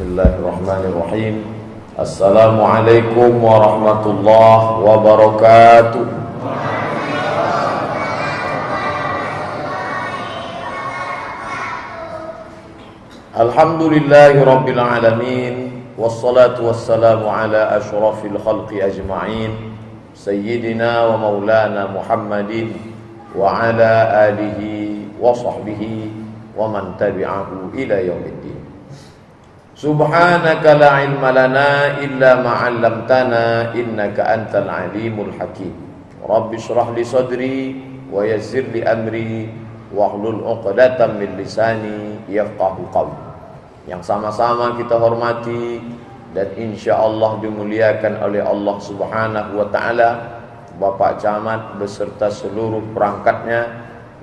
Bismillahirrahmanirrahim. Assalamualaikum warahmatullahi wabarakatuh. Alhamdulillahi rabbil alamin. Wassalatu wassalamu ala ashrafil khalqi ajma'in, Sayyidina wa maulana Muhammadin wa ala alihi wa sahbihi wa man tabi'ahu ila yaumiddin. Subhanaka la ilma lana illa ma 'allamtana innaka antal alimul hakim. Rabbi shrah li sadri wa yassir li amri wahlul 'uqdatam min lisani yafqahu qawli. Yang sama-sama kita hormati dan insyaallah dimuliakan oleh Allah Subhanahu wa taala, Bapak Camat beserta seluruh perangkatnya,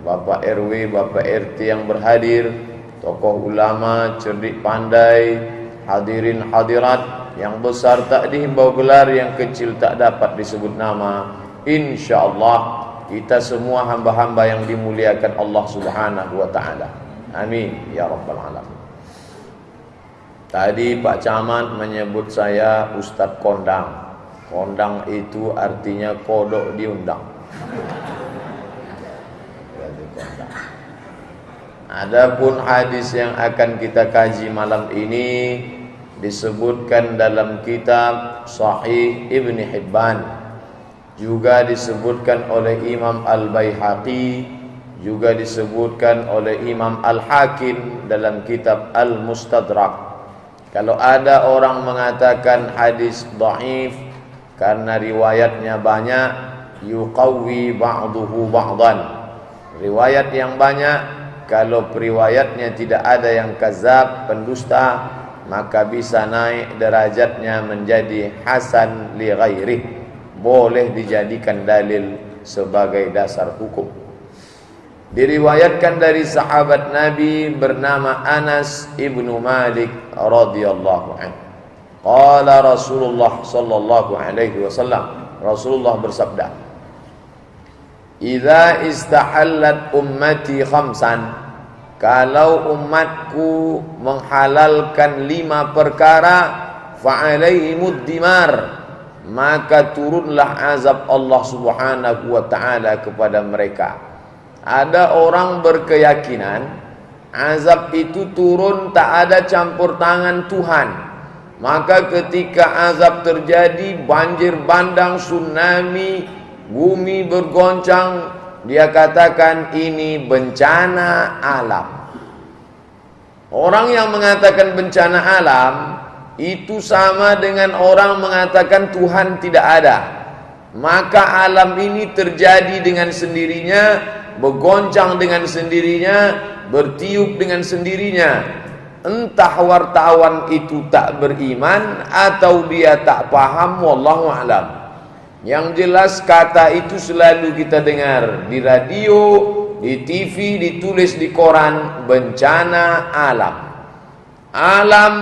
Bapak RW, Bapak RT yang berhadir, tokoh ulama, cerdik pandai, hadirin hadirat, yang besar tak dihimbau gelar, yang kecil tak dapat disebut nama. InsyaAllah kita semua hamba-hamba yang dimuliakan Allah Subhanahu wa ta'ala. Amin ya rabbal alamin. Tadi Pak Camat menyebut saya Ustadz Kondang. Kondang itu artinya kodok diundang. Adapun hadis yang akan kita kaji malam ini disebutkan dalam kitab Sahih Ibni Hibban, juga disebutkan oleh Imam Al-Baihaqi, juga disebutkan oleh Imam Al-Hakim dalam kitab Al-Mustadrak. Kalau ada orang mengatakan hadis dhaif karena riwayatnya banyak, yuqawwi ba'duhu ba'dan, riwayat yang banyak, kalau periwayatnya tidak ada yang kadzab, pendusta, maka bisa naik derajatnya menjadi hasan li ghairih, boleh dijadikan dalil sebagai dasar hukum. Diriwayatkan dari sahabat Nabi bernama Anas ibnu Malik radhiyallahu anhu. Qala Rasulullah sallallahu alaihi wasallam, Rasulullah bersabda, "Idza istahallat ummati khamsan," kalau umatku menghalalkan 5 perkara, fa'alaihimud dimar, maka turunlah azab Allah Subhanahu wa ta'ala kepada mereka. Ada orang berkeyakinan azab itu turun tak ada campur tangan Tuhan. Maka ketika azab terjadi, banjir bandang, tsunami, bumi bergoncang, dia katakan ini bencana alam. Orang yang mengatakan bencana alam itu sama dengan orang mengatakan Tuhan tidak ada. Maka alam ini terjadi dengan sendirinya, bergoncang dengan sendirinya, bertiup dengan sendirinya. Entah wartawan itu tak beriman atau dia tak paham, wallahu a'lam. Yang jelas kata itu selalu kita dengar di radio, di TV, ditulis di koran, bencana alam. Alam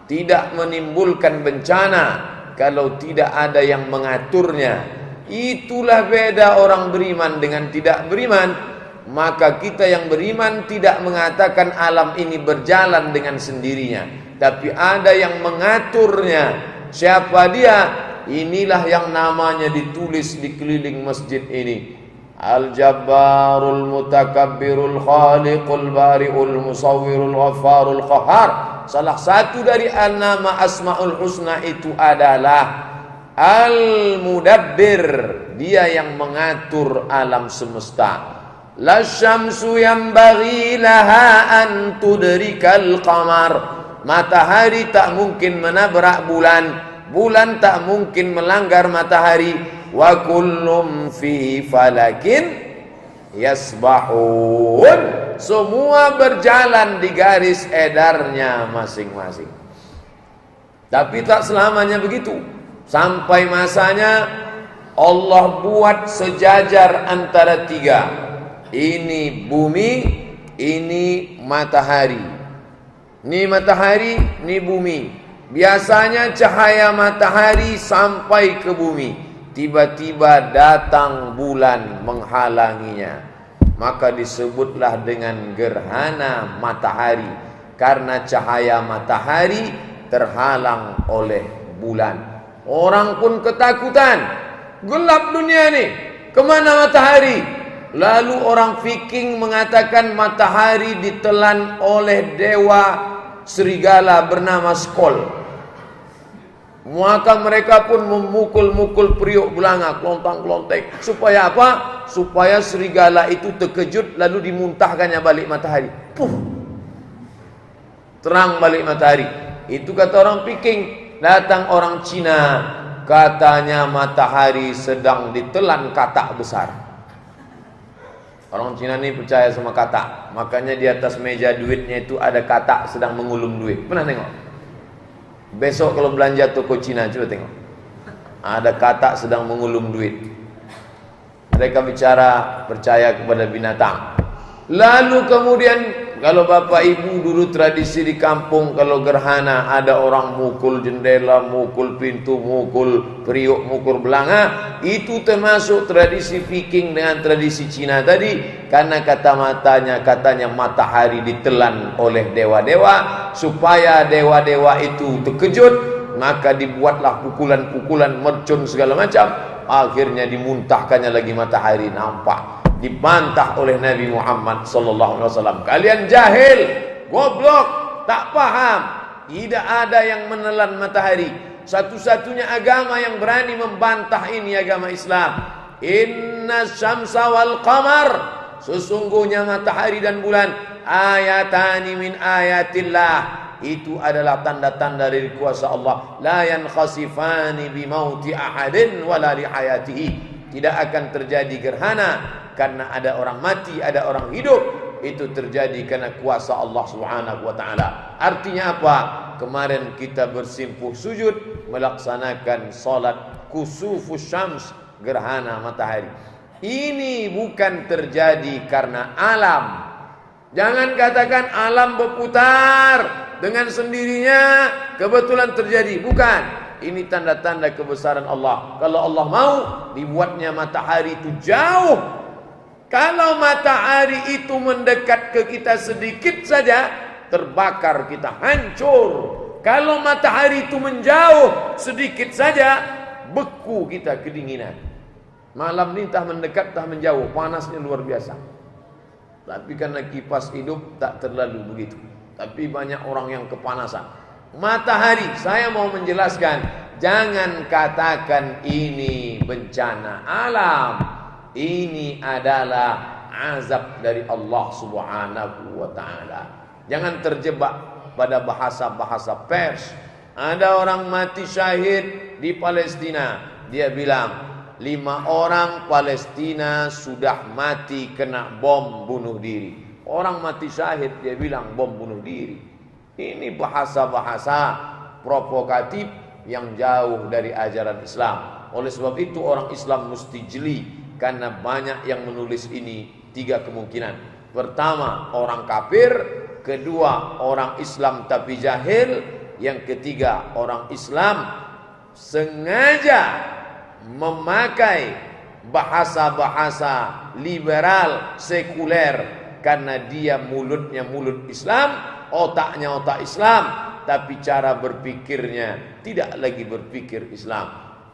tidak menimbulkan bencana kalau tidak ada yang mengaturnya. Itulah beda orang beriman dengan tidak beriman. Maka kita yang beriman tidak mengatakan alam ini berjalan dengan sendirinya, tapi ada yang mengaturnya. Siapa dia? Inilah yang namanya ditulis di keliling masjid ini. Al-Jabbarul Mutakabbirul Khaliqul Bari'ul Musawwirul Ghaffarul Qahhar. Salah satu dari nama Asmaul Husna itu adalah Al-Mudabbir. Dia yang mengatur alam semesta. La syamsu yanbaghi laha an tudrikal qamar. Matahari tak mungkin menabrak bulan, bulan tak mungkin melanggar matahari. Wa kullum fi falakin yasbahun. Semua berjalan di garis edarnya masing-masing. Tapi tak selamanya begitu. Sampai masanya Allah buat sejajar antara 3. Ini bumi, ini matahari. Ini matahari, ini bumi. Biasanya cahaya matahari sampai ke bumi, tiba-tiba datang bulan menghalanginya. Maka disebutlah dengan gerhana matahari. karena cahaya matahari terhalang oleh bulan. Orang pun ketakutan, gelap dunia nih, kemana matahari? Lalu orang Viking mengatakan matahari ditelan oleh dewa serigala bernama Skoll. Maka mereka pun memukul-mukul periuk belanga, kelontang-kelontek. Supaya apa? Supaya serigala itu terkejut lalu dimuntahkannya balik matahari. Puh, terang balik matahari. Itu kata orang Viking. Datang orang Cina, katanya matahari sedang ditelan katak besar. Orang Cina ini percaya sama katak. Makanya di atas meja duitnya itu ada katak sedang mengulum duit. Pernah tengok? Besok kalau belanja toko Cina, coba tengok. Ada katak sedang mengulum duit. Mereka bicara percaya kepada binatang. Lalu kemudian kalau bapak ibu dulu tradisi di kampung, kalau gerhana ada orang mukul jendela, mukul pintu, mukul periuk, mukul belanga. Itu termasuk tradisi Viking dengan tradisi Cina tadi. Karena katanya matahari ditelan oleh dewa-dewa, supaya dewa-dewa itu terkejut, maka dibuatlah pukulan-pukulan mercun segala macam. Akhirnya dimuntahkannya lagi matahari, nampak. Dibantah oleh Nabi Muhammad sallallahu alaihi wasallam. Kalian jahil, goblok, tak paham. Tidak ada yang menelan matahari. Satu-satunya agama yang berani membantah ini agama Islam. Inna syamsa wal qamar, sesungguhnya matahari dan bulan ayatani min ayatillah, itu adalah tanda-tanda dari kuasa Allah. La yankhasifani bi mauti ahadin wala li hayatihi, tidak akan terjadi gerhana karena ada orang mati, ada orang hidup. Itu terjadi karena kuasa Allah Subhanahu wa taala. Artinya apa? Kemarin kita bersimpuh sujud melaksanakan salat kusufus syams, gerhana matahari. Ini bukan terjadi karena alam. Jangan katakan alam berputar dengan sendirinya kebetulan terjadi. Bukan. Ini tanda-tanda kebesaran Allah. Kalau Allah mau, dibuatnya matahari itu jauh. Kalau matahari itu mendekat ke kita sedikit saja, terbakar kita, hancur. Kalau matahari itu menjauh sedikit saja, beku kita, kedinginan. Malam ini entah mendekat, entah menjauh, panasnya luar biasa. Tapi karena kipas hidup tak terlalu begitu. Tapi banyak orang yang kepanasan. Matahari, saya mau menjelaskan, jangan katakan ini bencana alam. Ini adalah azab dari Allah Subhanahu wa taala. Jangan terjebak pada bahasa-bahasa pers. Ada orang mati syahid di Palestina. Dia bilang 5 orang Palestina sudah mati kena bom bunuh diri. Orang mati syahid dia bilang bom bunuh diri. Ini bahasa-bahasa provokatif yang jauh dari ajaran Islam. Oleh sebab itu orang Islam mesti jeli, karena banyak yang menulis ini 3 kemungkinan. Pertama, orang kafir. Kedua, orang Islam tapi jahil. Yang ketiga, orang Islam sengaja memakai bahasa-bahasa liberal, sekuler, karena dia mulutnya mulut Islam, otaknya otak Islam, tapi cara berpikirnya tidak lagi berpikir Islam.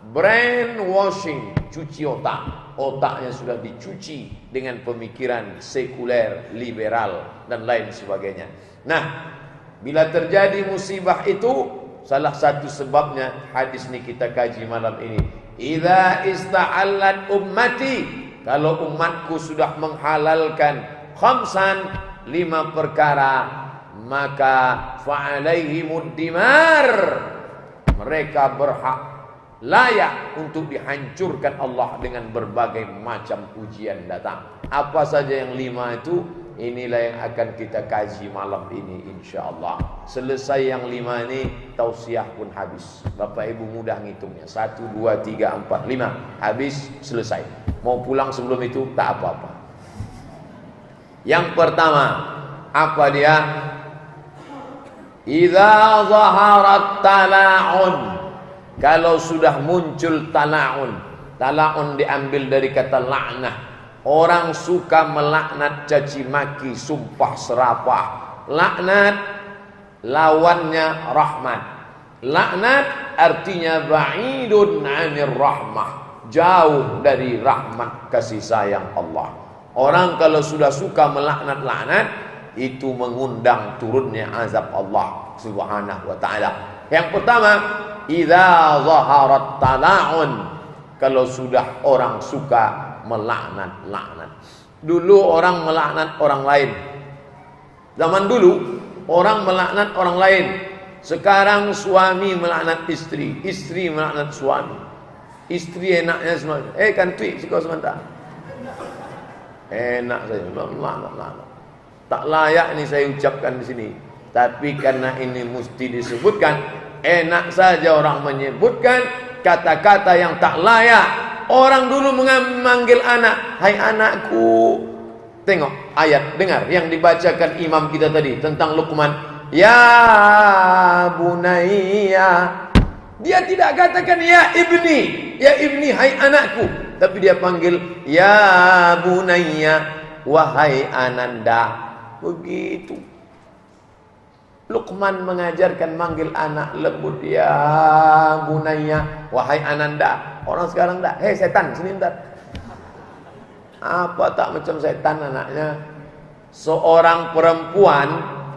Brainwashing, cuci otak. Otaknya sudah dicuci dengan pemikiran sekuler, liberal, dan lain sebagainya. Nah, bila terjadi musibah itu, salah satu sebabnya hadis ini kita kaji malam ini. Idza ista'allat ummati, kalau umatku sudah menghalalkan khamsan, 5 perkara, maka fa'alaihimud dimar, mereka berhak, layak untuk dihancurkan Allah dengan berbagai macam ujian datang. Apa saja yang 5 itu? Inilah yang akan kita kaji malam ini insyaallah. Selesai yang 5 ini, tausiah pun habis. Bapak ibu mudah ngitungnya. 1, 2, 3, 4, 5. Habis, selesai. Mau pulang sebelum itu tak apa-apa. Yang pertama, apa dia? Idza zaharat tala'un, kalau sudah muncul tala'un. Tala'un diambil dari kata la'nah. Orang suka melaknat, caci maki, sumpah serapah. Laknat lawannya rahmat. Laknat artinya ba'idun 'anir rahmah, jauh dari rahmat kasih sayang Allah. Orang kalau sudah suka melaknat-laknat, itu mengundang turunnya azab Allah Subhanahu wa taala. Yang pertama, idza zaharat tala'un, kalau sudah orang suka melaknat-laknat. Dulu orang melaknat orang lain. Zaman dulu orang melaknat orang lain. Sekarang suami melaknat istri, istri melaknat suami. Istri enaknya semua. Kan tweet sikau sebentar. Enak saja melaknat. Tak layak ini saya ucapkan di sini. Tapi karena ini mesti disebutkan, enak saja orang menyebutkan kata-kata yang tak layak. Orang dulu memanggil anak, hai anakku. Tengok ayat, dengar yang dibacakan imam kita tadi tentang Luqman. Ya bunayya. Dia tidak katakan ya ibni, hai anakku. Tapi dia panggil ya bunayya, wahai ananda. Begitu. Luqman mengajarkan manggil anak lembut, ya bunayya, wahai ananda. Orang sekarang dah, hei setan sini bentar. Apa tak macam setan anaknya. Seorang perempuan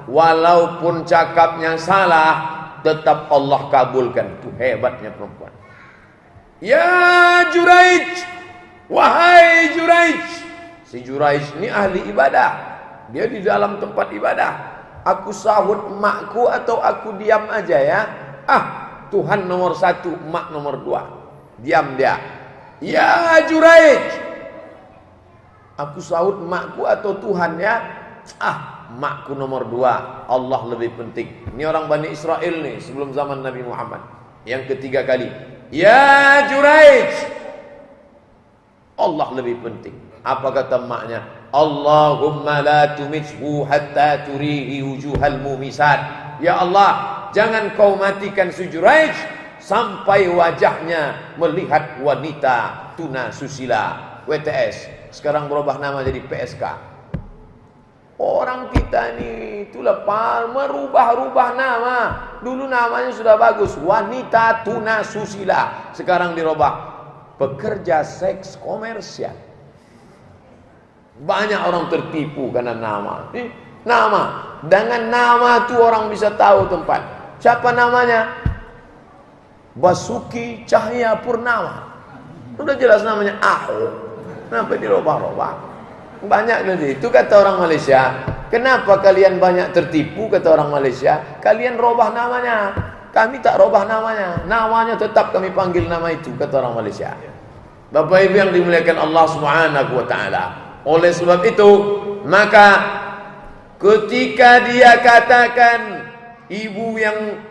walaupun cakapnya salah, tetap Allah kabulkan. Itu hebatnya perempuan. Ya Juraij, wahai Juraij. Si Juraij ini ahli ibadah. Dia di dalam tempat ibadah. Aku sahut emakku atau aku diam aja ya? Tuhan nomor 1, emak nomor 2. Diam dia. Ya Juraij, aku sahut emakku atau Tuhan ya? Emakku nomor 2. Allah lebih penting. Ini orang Bani Israel nih sebelum zaman Nabi Muhammad. Yang ketiga kali, ya Juraij, Allah lebih penting. Apa kata emaknya? Allahumma la tumithu hatta turihi wujuhal mumisat. Ya Allah, jangan kau matikan si Juraij sampai wajahnya melihat wanita tuna susila. WTS sekarang berubah nama jadi PSK. Orang kita nih itulah merubah-rubah nama. Dulu namanya sudah bagus, wanita tuna susila. Sekarang dirubah pekerja seks komersial. Banyak orang tertipu karena nama. Nama. Dengan nama tu orang bisa tahu tempat. Siapa namanya? Basuki Cahaya Purnama. Sudah jelas namanya Ahok. Kenapa dirubah-rubah? Banyak nanti. Itu kata orang Malaysia. Kenapa kalian banyak tertipu, kata orang Malaysia? Kalian robah namanya. Kami tak robah namanya. Namanya tetap kami panggil nama itu, kata orang Malaysia. Bapak Ibu yang dimuliakan Allah Subhanahu wa taala. Oleh sebab itu, maka ketika dia katakan ibu yang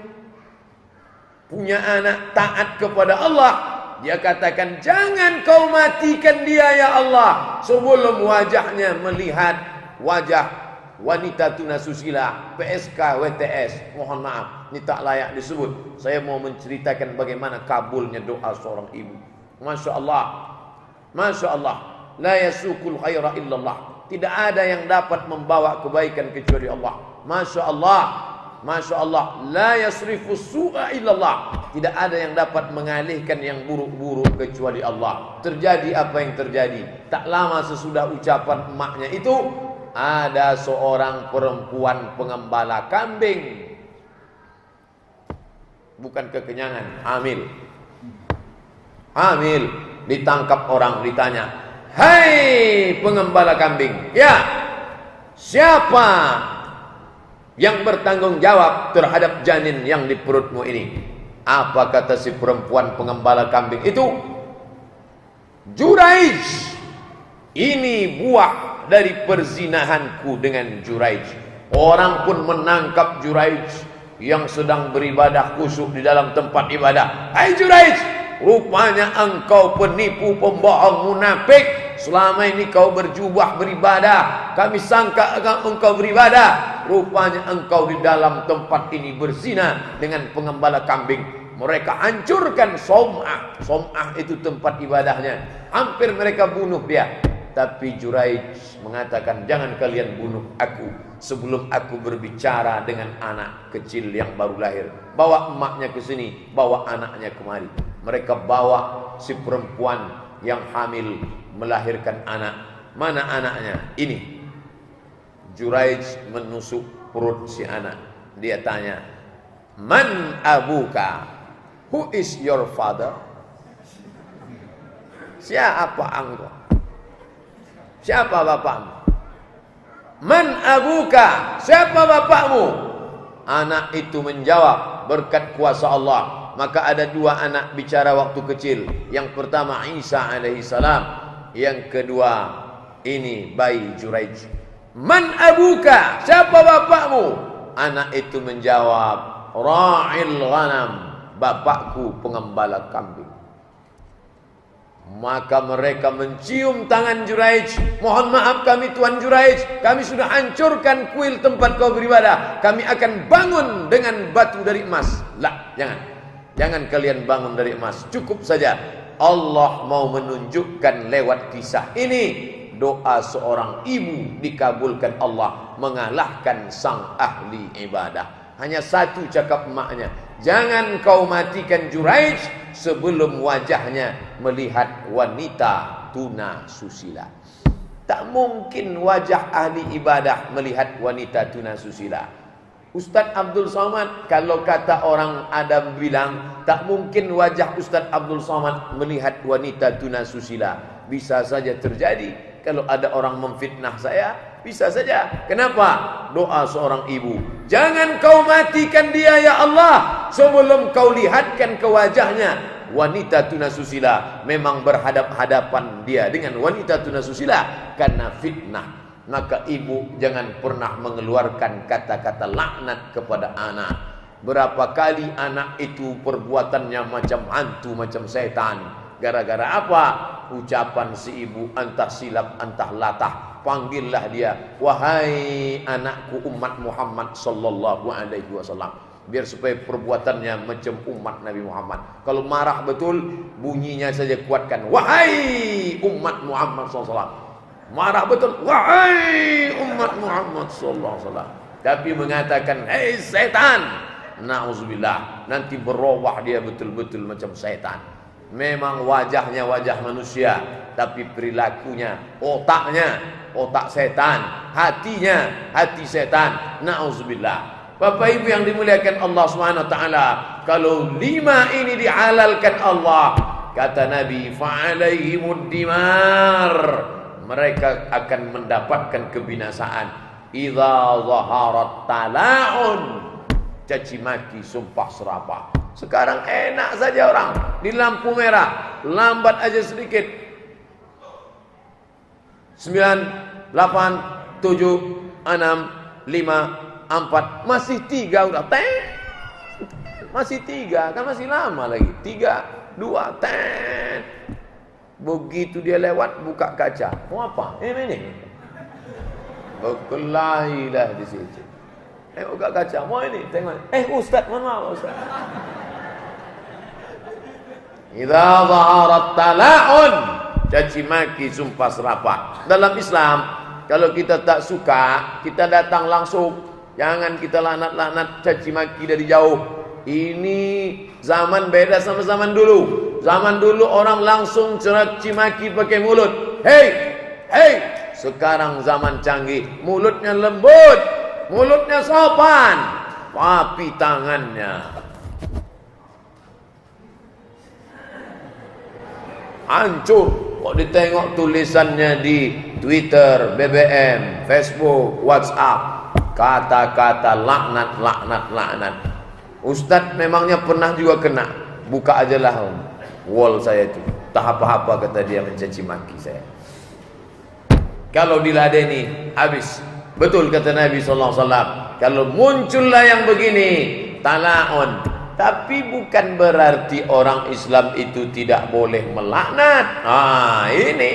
punya anak taat kepada Allah, dia katakan jangan kau matikan dia ya Allah sebelum wajahnya melihat wajah wanita tuna susila. PSK WTS, mohon maaf, ini tak layak disebut. Saya mau menceritakan bagaimana kabulnya doa seorang ibu. Masya Allah, Masya Allah. La yasukul khaira illallah. Tidak ada yang dapat membawa kebaikan kecuali Allah. Masya Allah, Masya Allah. La yasrifu su'a illallah. Tidak ada yang dapat mengalihkan yang buruk-buruk kecuali Allah. Terjadi apa yang terjadi. Tak lama sesudah ucapan emaknya itu, ada seorang perempuan pengembala kambing. Bukan kekenyangan, hamil. Hamil, ditangkap orang, ditanya, hai pengembala kambing, ya, siapa yang bertanggung jawab terhadap janin yang di perutmu ini? Apa kata si perempuan pengembala kambing itu? Juraij, ini buah dari perzinahanku dengan Juraij. Orang pun menangkap Juraij yang sedang beribadah khusyuk di dalam tempat ibadah. Hai Juraij, rupanya engkau penipu, pembohong, munafik. Selama ini kau berjubah beribadah, kami sangka engkau beribadah. Rupanya engkau di dalam tempat ini berzina dengan pengembala kambing. Mereka hancurkan Som'ah. Som'ah itu tempat ibadahnya. Hampir mereka bunuh dia. Tapi Juraij mengatakan, jangan kalian bunuh aku sebelum aku berbicara dengan anak kecil yang baru lahir. Bawa emaknya ke sini, bawa anaknya kemari. Mereka bawa si perempuan yang hamil melahirkan anak. Mana anaknya? Ini. Juraij menusuk perut si anak. Dia tanya, man abuka? Who is your father? Siapa engkau? Siapa bapakmu? Man abuka? Siapa bapakmu? Anak itu menjawab, berkat kuasa Allah. Maka ada dua anak bicara waktu kecil. Yang pertama Isa alaihissalam, yang kedua ini bayi Juraij. Man abuka? Siapa bapakmu? Anak itu menjawab, ra'il ghanam, bapakku pengembala kambing. Maka mereka mencium tangan Juraij. Mohon maaf kami Tuan Juraij, kami sudah hancurkan kuil tempat kau beribadah. Kami akan bangun dengan batu dari emas. Lah, jangan kalian bangun dari emas. Cukup saja Allah mau menunjukkan lewat kisah ini, doa seorang ibu dikabulkan Allah, mengalahkan sang ahli ibadah. Hanya satu cakap emaknya, jangan kau matikan Juraij sebelum wajahnya melihat wanita tuna susila. Tak mungkin wajah ahli ibadah melihat wanita tuna susila. Ustaz Abdul Somad, kalau kata orang Adam bilang, tak mungkin wajah Ustaz Abdul Somad melihat wanita tuna susila. Bisa saja terjadi. Kalau ada orang memfitnah saya, bisa saja. Kenapa? Doa seorang ibu, jangan kau matikan dia ya Allah sebelum kau lihatkan ke wajahnya wanita tuna susila. Memang berhadap-hadapan dia dengan wanita tuna susila karena fitnah. Maka ibu jangan pernah mengeluarkan kata-kata laknat kepada anak. Berapa kali anak itu perbuatannya macam hantu, macam setan. Gara-gara apa? Ucapan si ibu, antah silap, antah latah. Panggillah dia, wahai anakku umat Muhammad sallallahu alaihi wasallam. Biar supaya perbuatannya macam umat Nabi Muhammad. Kalau marah betul, bunyinya saja kuatkan, wahai umat Muhammad sallallahu alaihi wasallam. Marah betul, wahai umat Muhammad sallallahu alaihi wasallam. Tapi mengatakan, hei setan, na'udzubillah, nanti berubah dia betul-betul macam setan. Memang wajahnya wajah manusia, tapi perilakunya, otaknya otak setan, hatinya hati setan. Na'udzubillah. Bapak Ibu yang dimuliakan Allah Subhanahu wa taala, kalau 5 ini dihalalkan Allah, kata Nabi, fa'alaihimud dimar, mereka akan mendapatkan kebinasaan. Idza zaharat tala'un, caci maki, sumpah serapah. Sekarang enak saja orang di lampu merah, lambat aja sedikit. 9, 8, 7, 6, 5, 4, masih 3 udah masih 3, kan masih lama lagi. 3, 2, begitu dia lewat buka kaca, mau apa? Ini berkelahilah di situ. Buka kaca, mau ini tengok. Ustaz, mohon maaf Ustaz. Idza zaharat tala'un, caci maki, sumpah serapah. Dalam Islam, kalau kita tak suka, kita datang langsung. Jangan kita laknat-laknat, caci maki dari jauh. Ini zaman beda sama zaman dulu. Zaman dulu orang langsung caci maki pakai mulut. Hei. Sekarang zaman canggih, mulutnya lembut, mulutnya sopan, tapi tangannya hancur. Kok ditengok tulisannya di Twitter, BBM, Facebook, WhatsApp, kata-kata laknat. Ustadz memangnya pernah juga kena. Buka aja lah wall saya itu, tak apa-apa kata dia mencaci maki saya. Kalau diladeni habis. Betul kata Nabi SAW, kalau muncullah yang begini, tala'un. Tapi bukan berarti orang Islam itu tidak boleh melaknat. Ini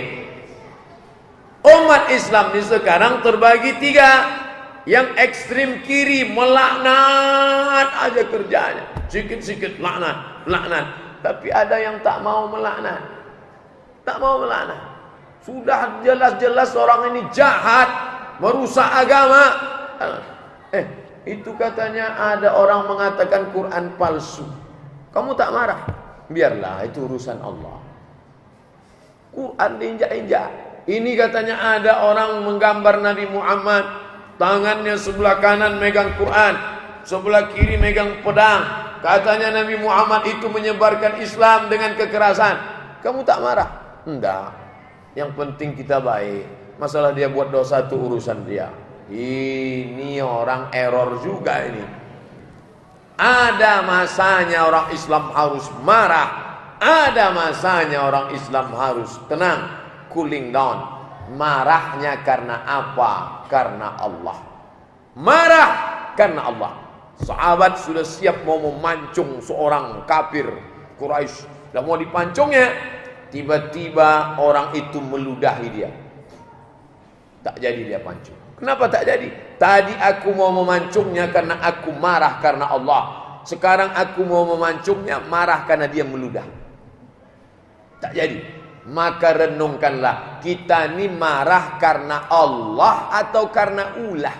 umat Islam ini sekarang terbagi 3. Yang ekstrim kiri melaknat aja kerjanya, sikit-sikit laknat. Tapi ada yang tak mau melaknat, Sudah jelas-jelas orang ini jahat, merusak agama. Itu katanya ada orang mengatakan Quran palsu. Kamu tak marah? Biarlah, itu urusan Allah. Quran diinjak-injak. Ini katanya ada orang menggambar Nabi Muhammad, tangannya sebelah kanan megang Quran, sebelah kiri megang pedang. Katanya Nabi Muhammad itu menyebarkan Islam dengan kekerasan. Kamu tak marah? Enggak. Yang penting kita baik. Masalah dia buat dosa itu urusan dia. Ini orang error juga ini. Ada masanya orang Islam harus marah. Ada masanya orang Islam harus tenang, cooling down. Marahnya karena apa? Karena Allah. Marah karena Allah. Sahabat sudah siap mau memancung seorang kafir Quraisy. Sudah mau dipancungnya, tiba-tiba orang itu meludahi dia. Tak jadi dia pancung. Kenapa tak jadi? Tadi aku mau memancungnya karena aku marah karena Allah. Sekarang aku mau memancungnya marah karena dia meludah. Tak jadi. Maka renungkanlah, kita ini marah karena Allah atau karena ulah?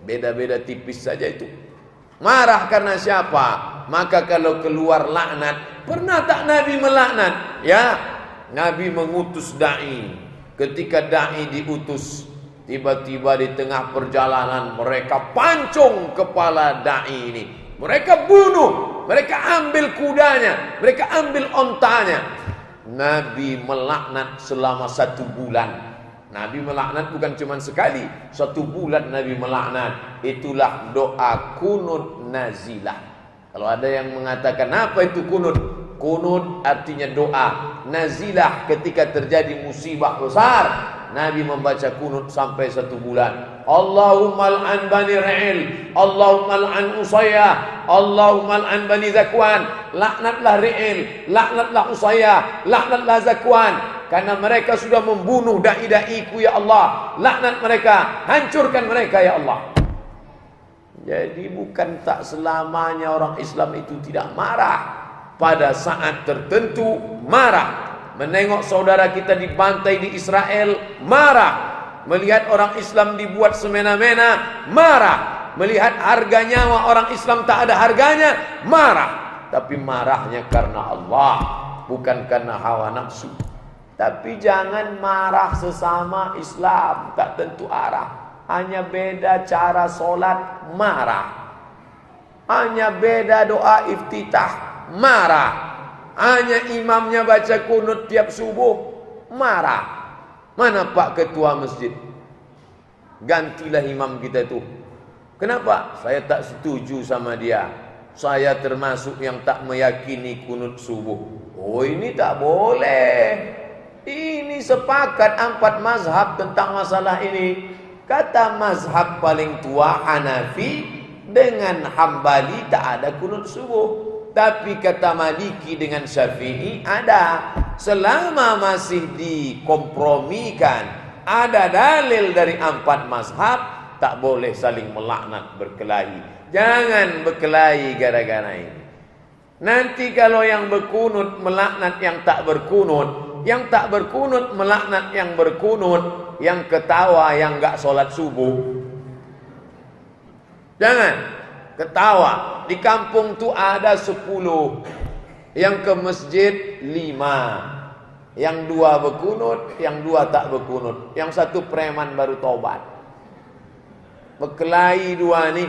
Beda-beda tipis saja itu. Marah karena siapa? Maka kalau keluar laknat, pernah tak Nabi melaknat? Ya, Nabi mengutus da'i. Ketika da'i diutus, tiba-tiba di tengah perjalanan mereka pancung kepala da'i ini. Mereka bunuh, mereka ambil kudanya, mereka ambil ontanya. Nabi melaknat selama 1 bulan. Nabi melaknat bukan cuma sekali, 1 bulan Nabi melaknat. Itulah doa kunut nazilah. Kalau ada yang mengatakan apa itu kunut? Kunut artinya doa. Nazilah ketika terjadi musibah besar, Nabi membaca kunut sampai 1 bulan. Allahumma al'an bani Ra'il, Allahumma al'an Usayyah, Allahumma al'an bani Zakwan. Laknatlah Ra'il, laknatlah Usayyah, laknatlah Zakwan. Karena mereka sudah membunuh da'i-da'iku ya Allah. Laknat mereka, hancurkan mereka ya Allah. Jadi bukan tak selamanya orang Islam itu tidak marah. Pada saat tertentu marah. Menengok saudara kita dibantai di Israel, marah. Melihat orang Islam dibuat semena-mena, marah. Melihat harga nyawa orang Islam tak ada harganya, marah. Tapi marahnya karena Allah, bukan karena hawa nafsu. Tapi jangan marah sesama Islam, tak tentu arah. Hanya beda cara solat, marah. Hanya beda doa iftitah, marah. Hanya imamnya baca kunut tiap subuh, marah. Mana Pak Ketua Masjid? Gantilah imam kita itu. Kenapa? Saya tak setuju sama dia. Saya termasuk yang tak meyakini kunut subuh. Oh, ini tak boleh. Ini sepakat 4 mazhab tentang masalah ini. Kata mazhab paling tua Hanafi dengan Hambali tak ada kunut subuh. Tapi kata Maliki dengan Syafi'i ada. Selama masih dikompromikan, ada dalil dari 4 mazhab, tak boleh saling melaknat berkelahi. Jangan berkelahi gara-gara ini. Nanti kalau yang berkunut melaknat yang tak berkunut, yang tak berkunut melaknat yang berkunut, yang ketawa yang gak sholat subuh. Jangan ketawa. Di kampung tu ada 10, yang ke masjid 5, yang 2 berkunut, yang 2 tak berkunut, yang 1 preman baru tobat. Berkelahi 2 ni.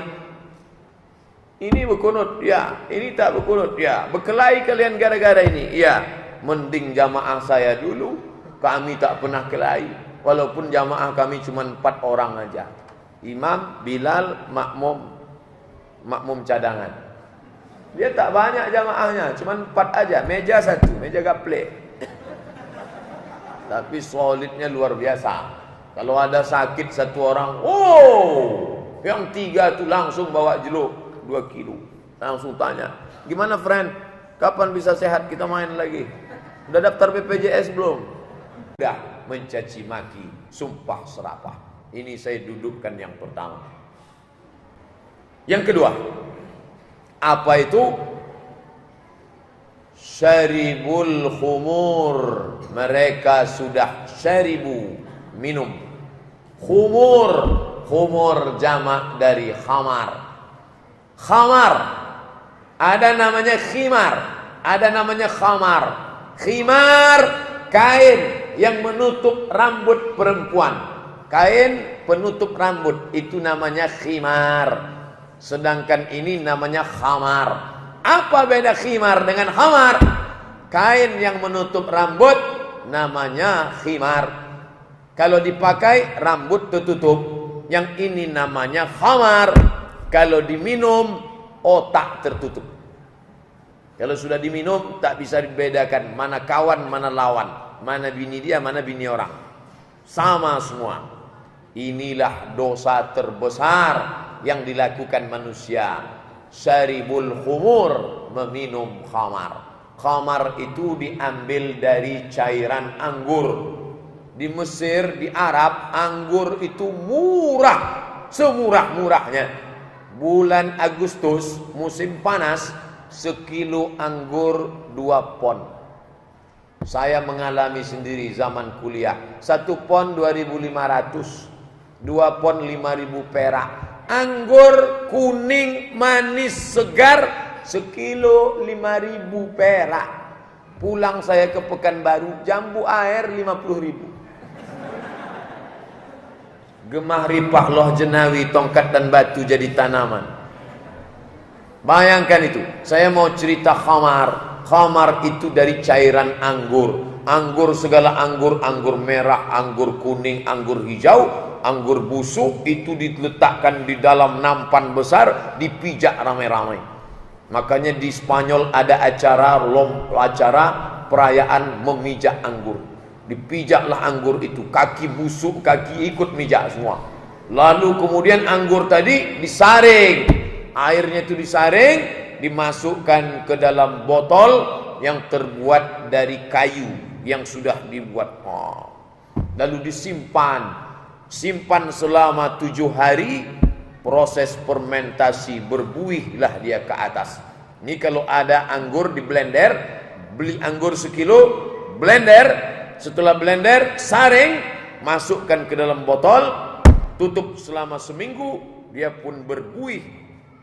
Ini berkunut, ya. Ini tak berkunut, ya. Berkelahi kalian gara-gara ini, ya. Mending jamaah saya dulu. Kami tak pernah kelahi. Walaupun jamaah kami cuma 4 orang aja. Imam, Bilal, makmum cadangan. Dia tak banyak jamaahnya, cuma 4 aja. Meja 1, meja gaplek. Tapi solidnya luar biasa. Kalau ada sakit 1 orang, yang 3 tu langsung bawa jeluk 2 kilo. Langsung tanya, gimana friend? Kapan bisa sehat kita main lagi? Udah daftar BPJS belum? Udah mencaci maki, sumpah serapah. Ini saya dudukkan yang pertama. Yang kedua, apa itu? Syaribul khumur, mereka sudah syaribu, minum. Khumur, khumur jamak dari khamar. Khamar, ada namanya khimar, ada namanya khamar. Khimar, kain yang menutup rambut perempuan. Kain penutup rambut itu namanya khimar. Sedangkan ini namanya khamar. Apa beda khimar dengan khamar? Kain yang menutup rambut namanya khimar. Kalau dipakai rambut tertutup. Yang ini namanya khamar. Kalau diminum otak tertutup. Kalau sudah diminum tak bisa dibedakan mana kawan, mana lawan, mana bini dia, mana bini orang. Sama semua. Inilah dosa terbesar yang dilakukan manusia. Syaribul khumur, meminum khamar. Khamar itu diambil dari cairan anggur. Di Mesir, di Arab, anggur itu murah, semurah-murahnya. Bulan Agustus, musim panas, sekilo anggur 2 pon. Saya mengalami sendiri zaman kuliah. 1 pon 2.500, 2 pon 5.000 perak. Anggur kuning manis segar sekilo 5.000 perak. Pulang saya ke Pekanbaru, jambu air 50.000. Gemah ripah loh jenawi, tongkat dan batu jadi tanaman. Bayangkan itu. Saya mau cerita khamar. Khamar itu dari cairan anggur. Anggur segala anggur, anggur merah, anggur kuning, anggur hijau, anggur busuk itu diletakkan di dalam nampan besar, dipijak ramai-ramai. Makanya di Spanyol ada acara perayaan memijak anggur. Dipijaklah anggur itu, kaki busuk, kaki ikut mijak semua. Lalu kemudian anggur tadi disaring, airnya itu disaring, dimasukkan ke dalam botol yang terbuat dari kayu yang sudah dibuat. Lalu disimpan selama 7 hari. Proses fermentasi, berbuihlah dia ke atas. Ini kalau ada anggur di blender, beli anggur sekilo, blender. Setelah blender, saring, masukkan ke dalam botol, tutup selama seminggu, dia pun berbuih.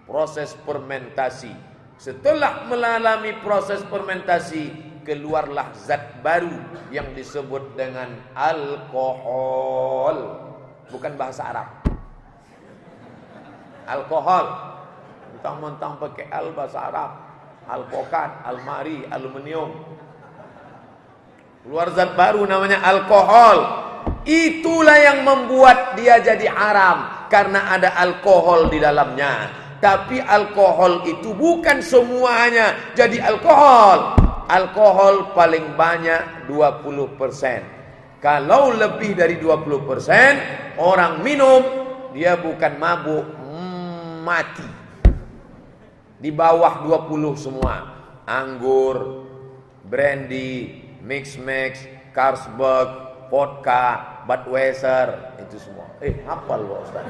Proses fermentasi. Setelah mengalami proses fermentasi, keluarlah zat baru yang disebut dengan alkohol. Bukan bahasa Arab. Alkohol. Mentang-mentang pakai bahasa Arab. Alpokat, almari, aluminium. Keluar zat baru namanya alkohol. Itulah yang membuat dia jadi haram, karena ada alkohol di dalamnya. Tapi alkohol itu bukan semuanya jadi alkohol. Alkohol paling banyak 20%. Kalau lebih dari 20%, orang minum, dia bukan mabuk, mati. Di bawah 20 semua. Anggur, brandy, mix, Carlsberg, vodka, Budweiser, itu semua. Hafal loh Ustaz.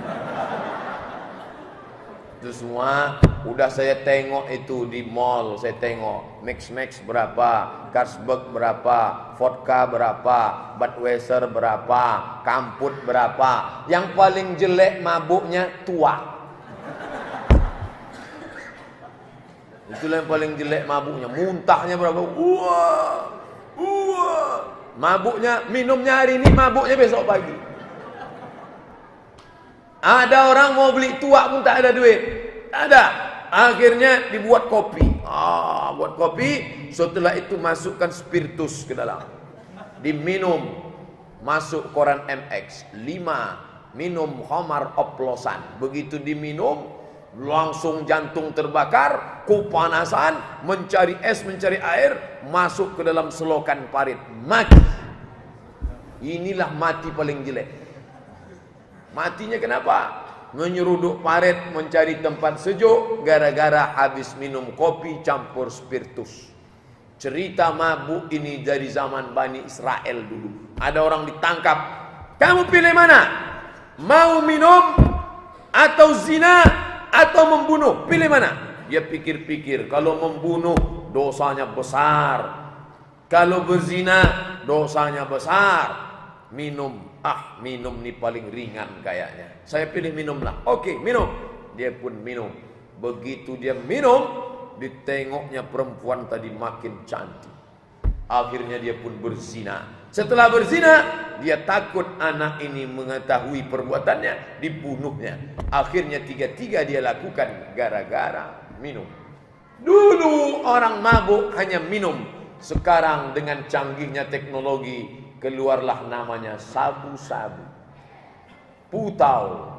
Itu semua udah saya tengok itu di mall, saya tengok mix berapa, Carlsberg berapa, vodka berapa, Budweiser berapa, Kamput berapa. Yang paling jelek mabuknya tua. Itulah yang paling jelek mabuknya. Muntahnya berapa? Wah. Mabuknya, minumnya hari ini, mabuknya besok pagi. Ada orang mau beli tua pun tak ada duit. Tak ada. Akhirnya dibuat kopi. Buat kopi. Setelah itu masukkan spiritus ke dalam. Diminum. Masuk koran MX 5. Minum khamar oplosan. Begitu diminum, langsung jantung terbakar, kepanasan, mencari es, mencari air, masuk ke dalam selokan parit, mati. Inilah mati paling jelek. Matinya kenapa? Menyeruduk parit, mencari tempat sejuk, gara-gara habis minum kopi campur spiritus. Cerita mabuk ini dari zaman Bani Israel dulu. Ada orang ditangkap. Kamu pilih mana? Mau minum atau zina atau membunuh? Pilih mana? Dia pikir-pikir, kalau membunuh dosanya besar. Kalau berzina, dosanya besar. Minum nih paling ringan kayaknya. Saya pilih minumlah. Oke, minum. Dia pun minum. Begitu dia minum, ditengoknya perempuan tadi makin cantik. Akhirnya dia pun berzina. Setelah berzina, dia takut anak ini mengetahui perbuatannya, dibunuhnya. Akhirnya tiga-tiga dia lakukan gara-gara minum. Dulu orang mabuk hanya minum. Sekarang dengan canggihnya teknologi, keluarlah namanya sabu-sabu, putau,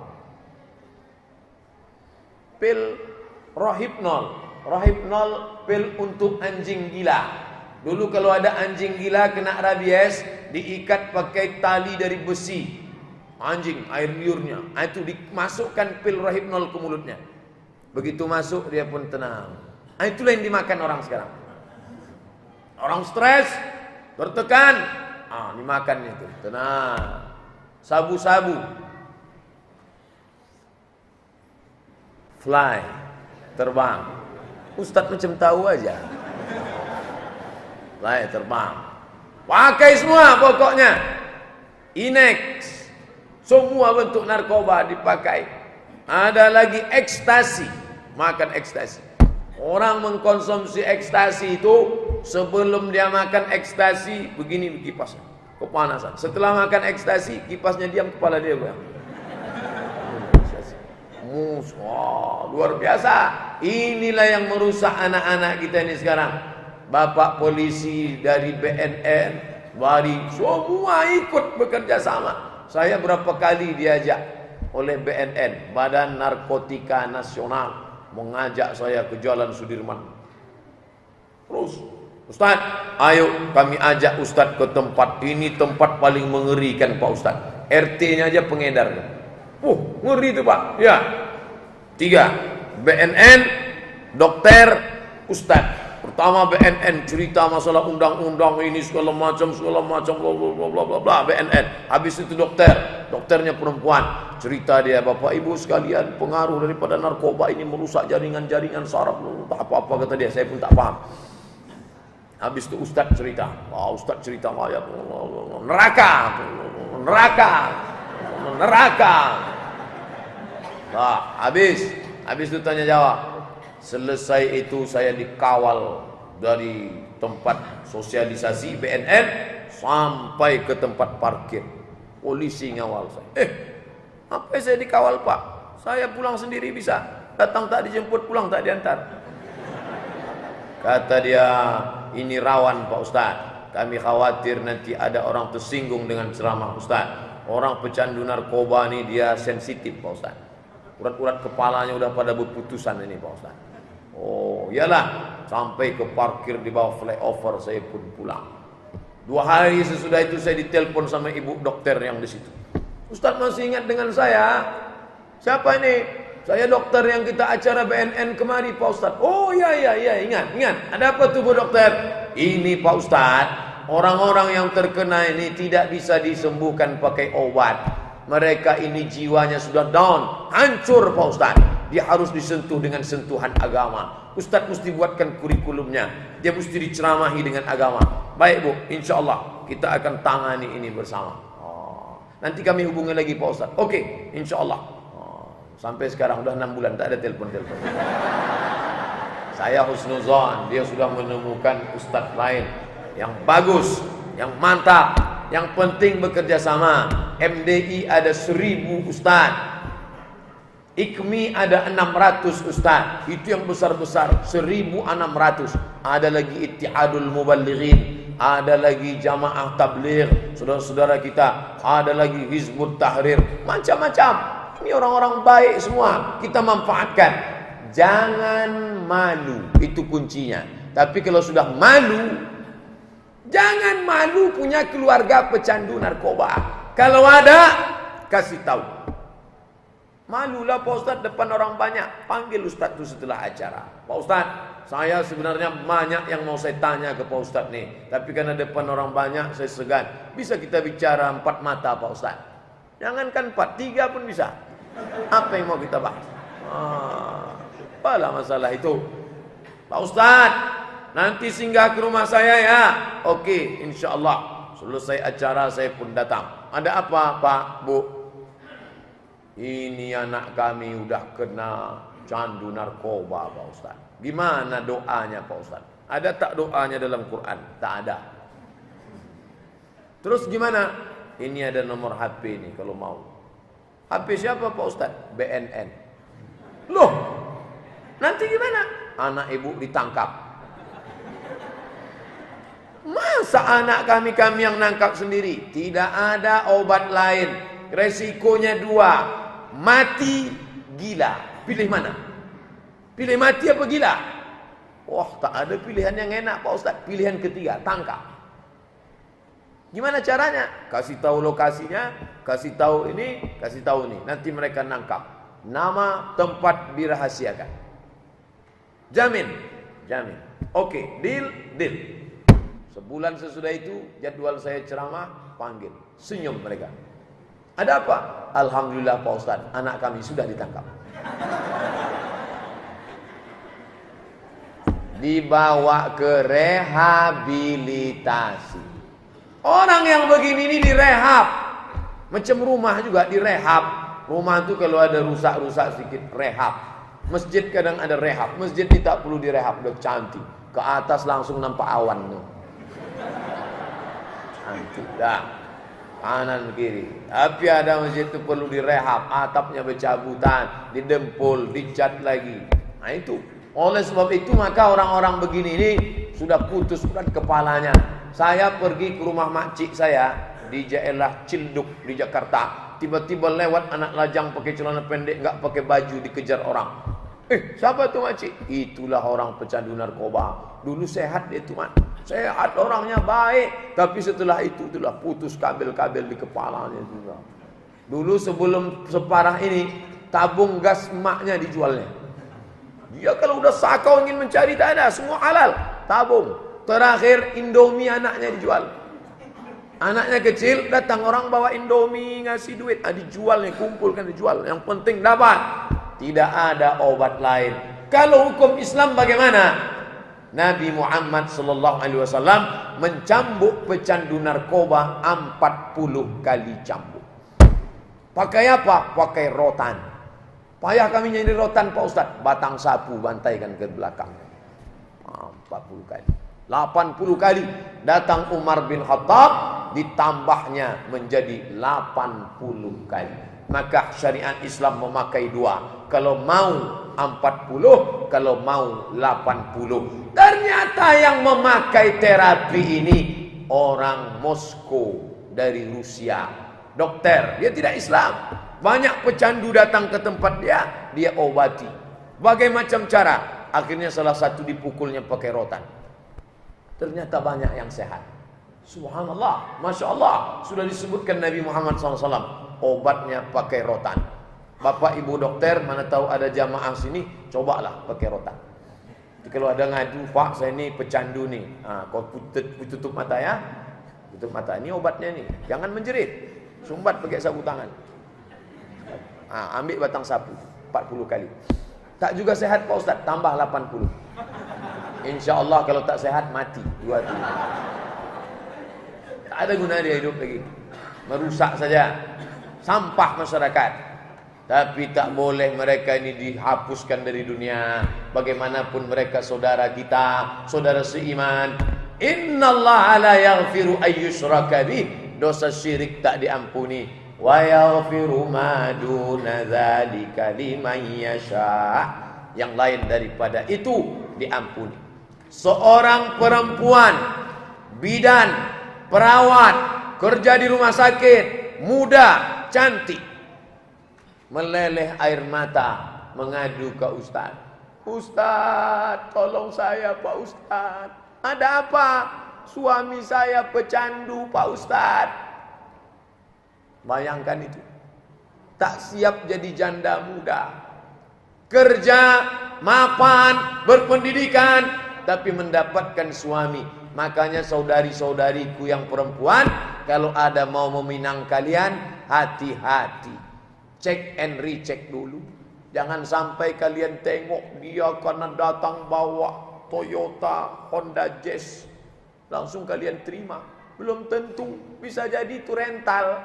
pil rohypnol. Rohypnol pil untuk anjing gila. Dulu kalau ada anjing gila kena rabies, diikat pakai tali dari besi. Anjing, air liurnya, itu dimasukkan pil rohypnol ke mulutnya. Begitu masuk dia pun tenang. Itulah yang dimakan orang sekarang. Orang stres, tertekan, dimakan itu. Tenang. Sabu-sabu. Fly, terbang. Ustadz macam tahu aja. Fly, terbang. Pakai semua pokoknya. Inex. Semua bentuk narkoba dipakai. Ada lagi ekstasi. Makan ekstasi. Orang mengkonsumsi ekstasi itu sebelum dia makan ekstasi begini kipasnya, kepanasan. Setelah makan ekstasi, kipasnya diam, kepala dia goyang. Luar biasa. Inilah yang merusak anak-anak kita ini sekarang. Bapak polisi dari BNN, dari semua ikut bekerja sama. Saya berapa kali diajak oleh BNN, Badan Narkotika Nasional, mengajak saya ke Jalan Sudirman. Terus, Ustaz, ayo kami ajak Ustaz ke tempat ini, tempat paling mengerikan Pak Ustaz. RT-nya aja pengedar. Ngeri itu Pak. Ya. 3. BNN, dokter, Ustaz. Pertama BNN cerita masalah undang-undang ini segala macam bla bla bla bla BNN. Habis itu dokternya perempuan. Cerita dia, Bapak Ibu sekalian, pengaruh daripada narkoba ini merusak jaringan-jaringan saraf. Apa-apa kata dia, saya pun tak paham. Habis itu Ustaz cerita. Ustaz cerita ayat neraka. Habis itu tanya jawab. Selesai itu saya dikawal dari tempat sosialisasi BNN sampai ke tempat parkir. Polisi ngawal saya. Apa saya dikawal Pak? Saya pulang sendiri bisa. Datang tak dijemput, pulang tak diantar. Kata dia, ini rawan Pak Ustaz. Kami khawatir nanti ada orang tersinggung dengan ceramah Ustaz. Orang pecandu narkoba ini dia sensitif Pak Ustaz. Urat-urat kepalanya udah pada berputusan ini Pak Ustaz. Iyalah, sampai ke parkir di bawah flyover saya pun pulang. 2 hari sesudah itu saya ditelepon sama ibu dokter yang di situ. Ustaz masih ingat dengan saya? Siapa ini? Saya dokter yang kita acara BNN kemari Pak Ustaz. Iya, ingat. Ada apa tuh Bu dokter? Ini Pak Ustaz, orang-orang yang terkena ini tidak bisa disembuhkan pakai obat. Mereka ini jiwanya sudah down, hancur Pak Ustaz. Dia harus disentuh dengan sentuhan agama. Ustaz mesti buatkan kurikulumnya. Dia mesti diceramahi dengan agama. Baik Bu, insya Allah kita akan tangani ini bersama. Nanti kami hubungi lagi Pak Ustaz. Oke, insya Allah. Sampai sekarang udah 6 bulan tak ada telepon. Saya husnuzon, dia sudah menemukan Ustaz lain yang bagus, yang mantap, yang penting bekerja sama. MDI ada 1000 Ustaz. IKMI ada 600 Ustaz. Itu yang besar-besar, 1600. Ada lagi Ittihadul Muballighin, ada lagi Jamaah Tabligh, saudara-saudara kita, ada lagi Hizbut Tahrir, macam-macam. Ini orang-orang baik semua, kita manfaatkan. Jangan malu, itu kuncinya. Tapi kalau sudah malu, jangan malu punya keluarga pecandu narkoba. Kalau ada, kasih tahu. Malulah Pak Ustaz depan orang banyak. Panggil Ustaz itu setelah acara. Pak Ustaz, saya sebenarnya banyak yang mau saya tanya ke Pak Ustaz nih. Tapi karena depan orang banyak saya segan. Bisa kita bicara 4 mata Pak Ustaz? Jangankan 4, 3 pun bisa. Apa yang mau kita bahas? Apalah masalah itu. Pak Ustaz, nanti singgah ke rumah saya ya. Oke, insya Allah. Selesai acara saya pun datang. Ada apa Pak, Bu? Ini anak kami udah kena candu narkoba Pak Ustaz. Gimana doanya Pak Ustaz? Ada tak doanya dalam Quran? Tak ada. Terus gimana? Ini ada nomor HP nih kalau mau. HP siapa Pak Ustaz? BNN. Loh, nanti gimana? Anak ibu ditangkap. Masa anak kami yang nangkap sendiri? Tidak ada obat lain. Resikonya dua. Mati, gila. Pilih mana? Pilih mati apa gila? Wah, tak ada pilihan yang enak Pak Ustaz. Pilihan ketiga, tangkap. Gimana caranya? Kasih tahu lokasinya, kasih tahu ini, kasih tahu ini. Nanti mereka nangkap. Nama, tempat dirahasiakan. Jamin, jamin. Oke, deal, deal. Sebulan sesudah itu jadwal saya ceramah, panggil. Senyum mereka. Ada apa? Alhamdulillah Pak Ustaz, anak kami sudah ditangkap. Dibawa ke rehabilitasi. Orang yang begini ini direhab. Macam rumah juga direhab. Rumah itu kalau ada rusak-rusak sedikit rehab. Masjid kadang ada rehab. Masjid ini tak perlu direhab, udah cantik. Ke atas langsung nampak awan tuh. Cantik dah. Kanan kiri. Tapi ada masjid itu perlu direhab. Atapnya bercabutan, didempul, dicat lagi. Nah itu. Oleh sebab itu maka orang-orang begini ini sudah putus berat kepalanya. Saya pergi ke rumah makcik saya di daerah Cilduk di Jakarta. Tiba-tiba lewat anak lajang pakai celana pendek, enggak pakai baju, dikejar orang. Siapa tuh makcik? Itulah orang pecandu narkoba. Dulu sehat dia tuh, Mak. Sehat, orangnya baik, tapi setelah itu itulah putus kabel-kabel di kepalanya juga. Dulu sebelum separah ini, tabung gas emaknya dijualnya. Dia kalau udah sakau ingin mencari tak ada, semua halal, tabung. Terakhir Indomie anaknya dijual. Anaknya kecil, datang orang bawa Indomie, ngasih duit, dijual nih, kumpulkan dijual. Yang penting dapat. Tidak ada obat lain. Kalau hukum Islam bagaimana? Nabi Muhammad sallallahu alaihi wasallam mencambuk pecandu narkoba 40 kali cambuk. Pakai apa? Pakai rotan. Payah kami nyari rotan Pak Ustaz. Batang sapu bantaikan ke belakang. 40 kali. 80 kali datang Umar bin Khattab, ditambahnya menjadi 80 kali. Maka syariat Islam memakai dua. Kalau mau 40, kalau mau 80. Ternyata yang memakai terapi ini orang Moskow dari Rusia. Dokter, dia tidak Islam. Banyak pecandu datang ke tempat dia obati. Bagai macam cara. Akhirnya salah satu dipukulnya pakai rotan. Ternyata banyak yang sehat. Subhanallah, Masya Allah. Sudah disebutkan Nabi Muhammad SAW. Obatnya pakai rotan. Bapak ibu dokter, mana tahu ada jamaah sini, cobalah pakai rotan. Jadi kalau ada ngadu, Pak saya ini pecandu nih. Kau tutup mata ya. Tutup mata, ini obatnya nih. Jangan menjerit. Sumbat pakai sapu tangan. Ambil batang sapu 40 kali. Tak juga sehat Pak Ustaz, tambah 80. Insya Allah kalau tak sehat mati 2 tahun. Tak ada guna dia hidup lagi. Merusak saja. Sampah masyarakat. Tapi tak boleh mereka ini dihapuskan dari dunia. Bagaimanapun mereka saudara kita, saudara seiman. Innallaha la yaghfiru ayyushraka bih. Dosa syirik tak diampuni. Wa yaghfiru ma duna dzalika liman yasha. Yang lain daripada itu diampuni. Seorang perempuan, bidan, perawat, kerja di rumah sakit, muda, cantik, meleleh air mata, mengadu ke Ustaz. Ustaz, tolong saya Pak Ustaz. Ada apa? Suami saya pecandu Pak Ustaz. Bayangkan itu. Tak siap jadi janda muda. Kerja, mapan, berpendidikan, tapi mendapatkan suami. Makanya saudari-saudariku yang perempuan, kalau ada mau meminang kalian, hati-hati. Cek and recheck dulu. Jangan sampai kalian tengok dia karena datang bawa Toyota, Honda Jazz, langsung kalian terima. Belum tentu, bisa jadi itu rental.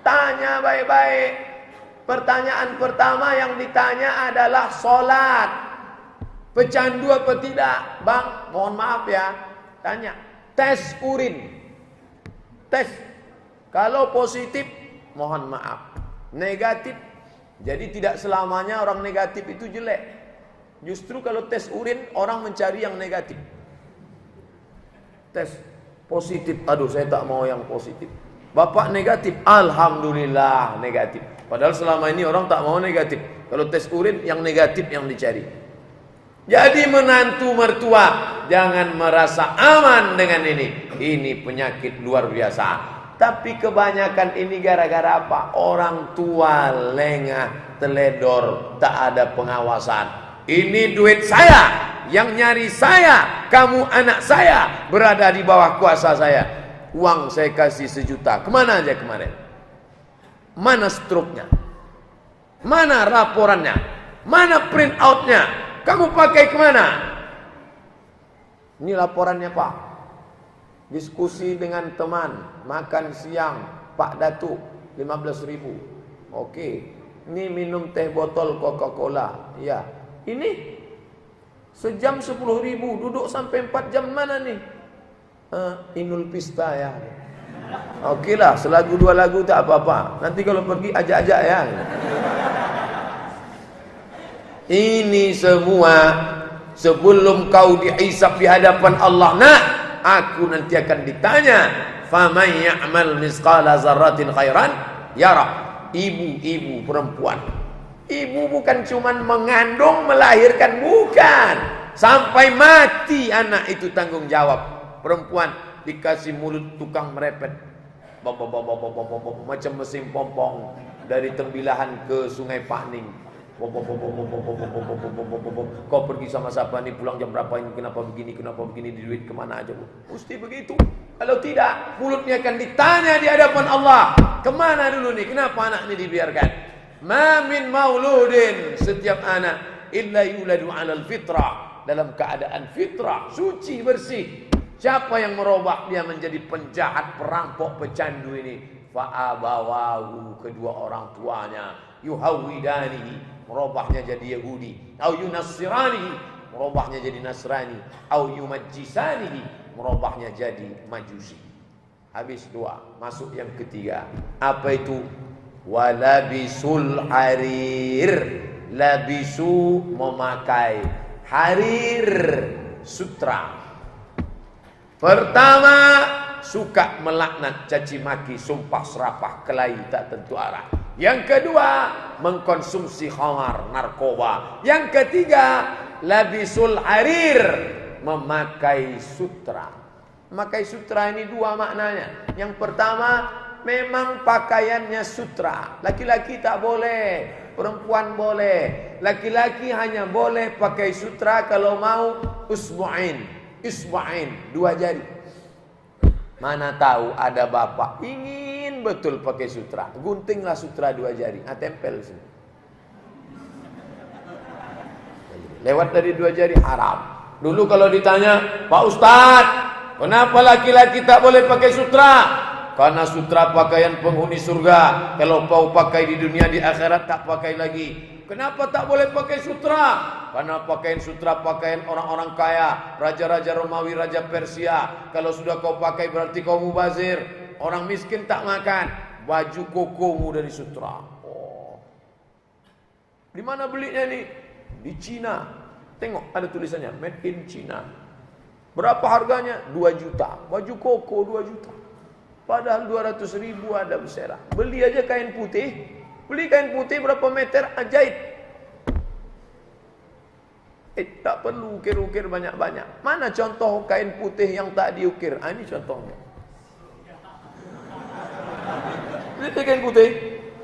Tanya baik-baik. Pertanyaan pertama yang ditanya adalah sholat. Pecandu apa tidak? Bang, mohon maaf ya. Tanya, tes urin. Tes. Kalau positif, mohon maaf. Negatif. Jadi tidak selamanya orang negatif itu jelek. Justru kalau tes urin, orang mencari yang negatif. Tes positif, aduh saya tak mau yang positif. Bapak negatif, alhamdulillah negatif. Padahal selama ini orang tak mau negatif. Kalau tes urin yang negatif yang dicari. Jadi menantu mertua jangan merasa aman dengan ini. Ini penyakit luar biasa. Tapi kebanyakan ini gara-gara apa? Orang tua lengah, teledor, tak ada pengawasan. Ini duit saya, yang nyari saya, kamu anak saya, berada di bawah kuasa saya. Uang saya kasih 1 juta. Kemana aja kemarin? Mana struknya? Mana laporannya? Mana print outnya? Kamu pakai kemana? Ini laporannya Pak. Diskusi dengan teman, makan siang, Pak Datuk, 15.000. Oke. Ini minum teh botol Coca-Cola. Ya. Ini sejam 10.000, duduk sampai 4 jam mana nih? Inul Pista ya. Oke lah, selagu 2 lagu tak apa-apa. Nanti kalau pergi ajak-ajak ya. Ini semua sebelum kau dihisab di hadapan Allah. Nah, aku nanti akan ditanya, faman ya'mal misqala dzarratin khairan yara. Ibu-ibu perempuan. Ibu bukan cuman mengandung, melahirkan, bukan. Sampai mati anak itu tanggung jawab. Perempuan dikasih mulut tukang merepet, macam mesin pompong dari Tembilahan ke Sungai Pakning. Kau pergi sama siapa nih, pulang jam berapa ini, kenapa begini, di duit kemana aja? Mesti begitu. Kalau tidak, mulutnya akan ditanya di hadapan Allah. Kemana dulu nih, kenapa anak ini dibiarkan? Ma min mauludin, setiap anak illa yuladu alal fitrah, dalam keadaan fitrah, suci, bersih. Siapa yang merubah dia menjadi penjahat, perampok, pecandu ini? Fa'abawahu, kedua orang tuanya, yuhawidanihi, merubahnya jadi Yahudi, au yunassiranihi, merubahnya jadi Nasrani, au yumajjisanihi, merubahnya jadi Majusi. Habis 2, masuk yang ketiga. Apa itu? Walabisul harir, labisu memakai, harir sutra. Pertama, suka melaknat, caci maki, sumpah serapah, kelahi tak tentu arah. Yang kedua, mengkonsumsi khamar, narkoba. Yang ketiga, labisul harir, memakai sutra. Memakai sutra ini 2 maknanya. Yang pertama, memang pakaiannya sutra. Laki-laki tak boleh, perempuan boleh. Laki-laki hanya boleh pakai sutra kalau mau usbu'ain. Isba'in, 2 jari. Mana tahu ada bapak ingin betul pakai sutra, guntinglah sutra 2 jari, tempel sini. Lewat dari 2 jari haram. Dulu kalau ditanya, Pak Ustadz, kenapa laki-laki tak boleh pakai sutra? Karena sutra pakaian penghuni surga. Kalau kau pakai di dunia, di akhirat tak pakai lagi. Kenapa tak boleh pakai sutra? Karena pakaian sutra pakaian orang-orang kaya, raja-raja Romawi, raja Persia. Kalau sudah kau pakai berarti kau mubazir. Orang miskin tak makan. Baju kokomu dari sutra. Oh. Di mana belinya nih? Di Cina. Tengok ada tulisannya made in China. Berapa harganya? 2 juta. Baju koko 2 juta. Padahal 200.000 ada beserah. Beli aja kain putih. Beli kain putih berapa meter, jahit. Tak perlu ukir-ukir banyak-banyak. Mana contoh kain putih yang tak diukir? Ini contohnya. Lihat kain putih.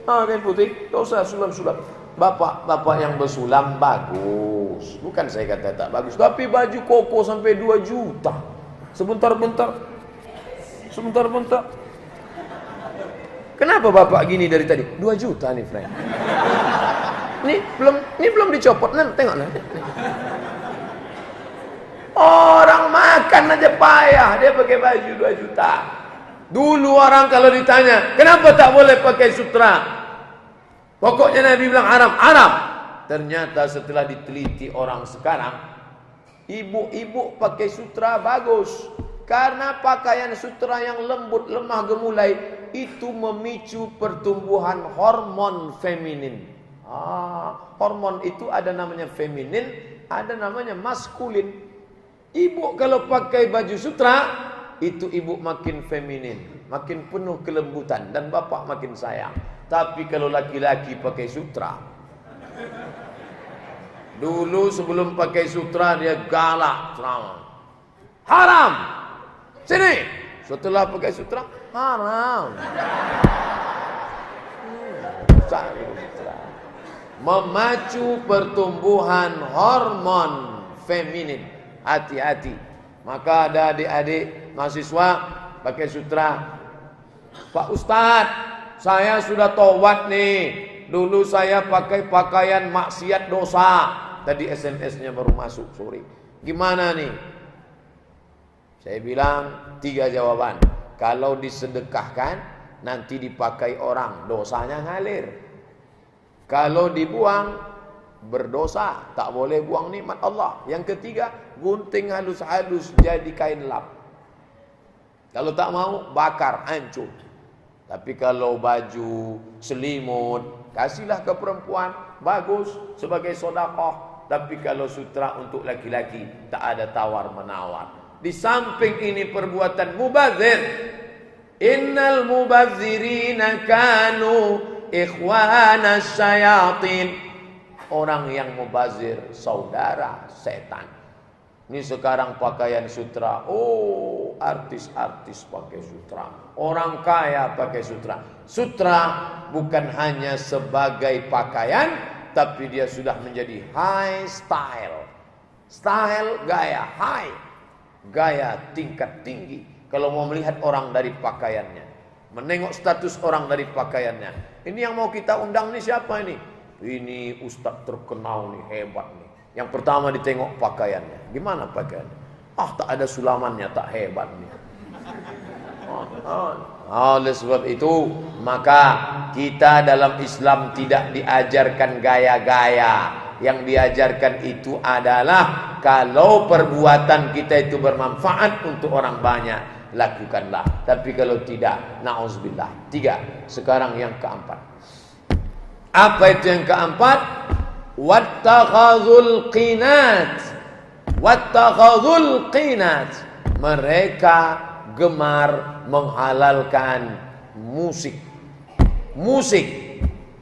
Kain putih. Tak usah sulap-sulap. Bapak-bapak yang bersulam bagus. Bukan saya kata tak bagus. Tapi baju koko sampai 2 juta. Sebentar-bentar. Kenapa bapak gini dari tadi? 2 juta nih, friend. Ini belum dicopot, nan tengok nih. Orang makan aja payah, dia pakai baju 2 juta. Dulu orang kalau ditanya, kenapa tak boleh pakai sutra? Pokoknya Nabi bilang haram. Ternyata setelah diteliti orang sekarang, ibu-ibu pakai sutra bagus. Karena pakaian sutra yang lembut, lemah gemulai, itu memicu pertumbuhan hormon feminin. Hormon itu ada namanya feminin, ada namanya maskulin. Ibu kalau pakai baju sutra, itu ibu makin feminin, makin penuh kelembutan, dan bapak makin sayang. Tapi kalau laki-laki pakai sutra, dulu sebelum pakai sutra dia galak, ceramah. Haram. Sini. Setelah pakai sutra, haram. Memacu pertumbuhan hormon feminin. Hati-hati. Maka ada adik-adik mahasiswa pakai sutra. Pak Ustadz, saya sudah tobat nih. Dulu saya pakai pakaian maksiat dosa. Tadi SMS-nya baru masuk sore. Gimana nih? Saya bilang 3 jawaban. Kalau disedekahkan, nanti dipakai orang, dosanya ngalir. Kalau dibuang, berdosa, tak boleh buang nikmat Allah. Yang ketiga, gunting halus-halus jadi kain lap. Kalau tak mau, bakar, hancur. Tapi kalau baju selimut, kasihlah ke perempuan, bagus sebagai sedekah. Tapi kalau sutra untuk laki-laki, tak ada tawar-menawar. Di samping ini perbuatan mubazir. Innal mubazirina kanu ikhwanas syayatin. Orang yang mubazir saudara setan. Ini sekarang pakaian sutra. Oh, artis-artis pakai sutra. Orang kaya pakai sutra. Sutra bukan hanya sebagai pakaian, tapi dia sudah menjadi high style. Style gaya high. Gaya tingkat tinggi. Kalau mau melihat orang dari pakaiannya, menengok status orang dari pakaiannya. Ini yang mau kita undang nih siapa ini? Ini ustadz terkenal nih, hebat nih. Yang pertama ditengok pakaiannya. Gimana pakaiannya? Tak ada sulamannya, tak hebat nih. Oleh sebab itu, maka kita dalam Islam tidak diajarkan gaya-gaya. Yang diajarkan itu adalah kalau perbuatan kita itu bermanfaat untuk orang banyak, lakukanlah. Tapi kalau tidak, na'udzubillah. 3. Sekarang yang keempat. Apa itu yang keempat? Wattakhadhul qinat. Wattakhadhul qinat. Mereka gemar menghalalkan musik.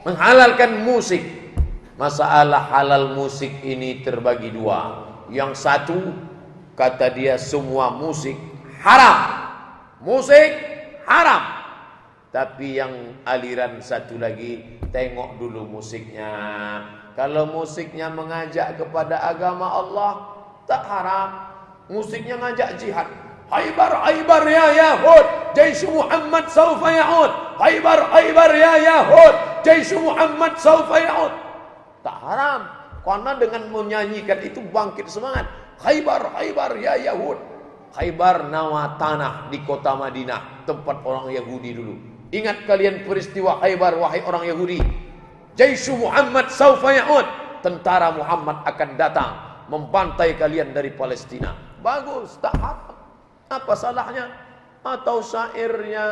Menghalalkan musik. Masalah halal musik ini terbagi 2. Yang satu, kata dia semua musik haram. Musik haram. Tapi yang aliran satu lagi, tengok dulu musiknya. Kalau musiknya mengajak kepada agama Allah, tak haram. Musiknya ngajak jihad. Haibar ya Yahud, Jaish Muhammad saufa ya'ud. Haibar ya Yahud, Jaish Muhammad saufa ya'ud. Tak haram. Karena dengan menyanyikan itu bangkit semangat. Khaybar ya Yahud. Khaybar nama tanah di kota Madinah, tempat orang Yahudi dulu. Ingat kalian peristiwa Khaybar, wahai orang Yahudi. Jaish Muhammad saufa ya'ud. Tentara Muhammad akan datang membantai kalian dari Palestina. Bagus, tak haram. Apa salahnya? Atau syairnya,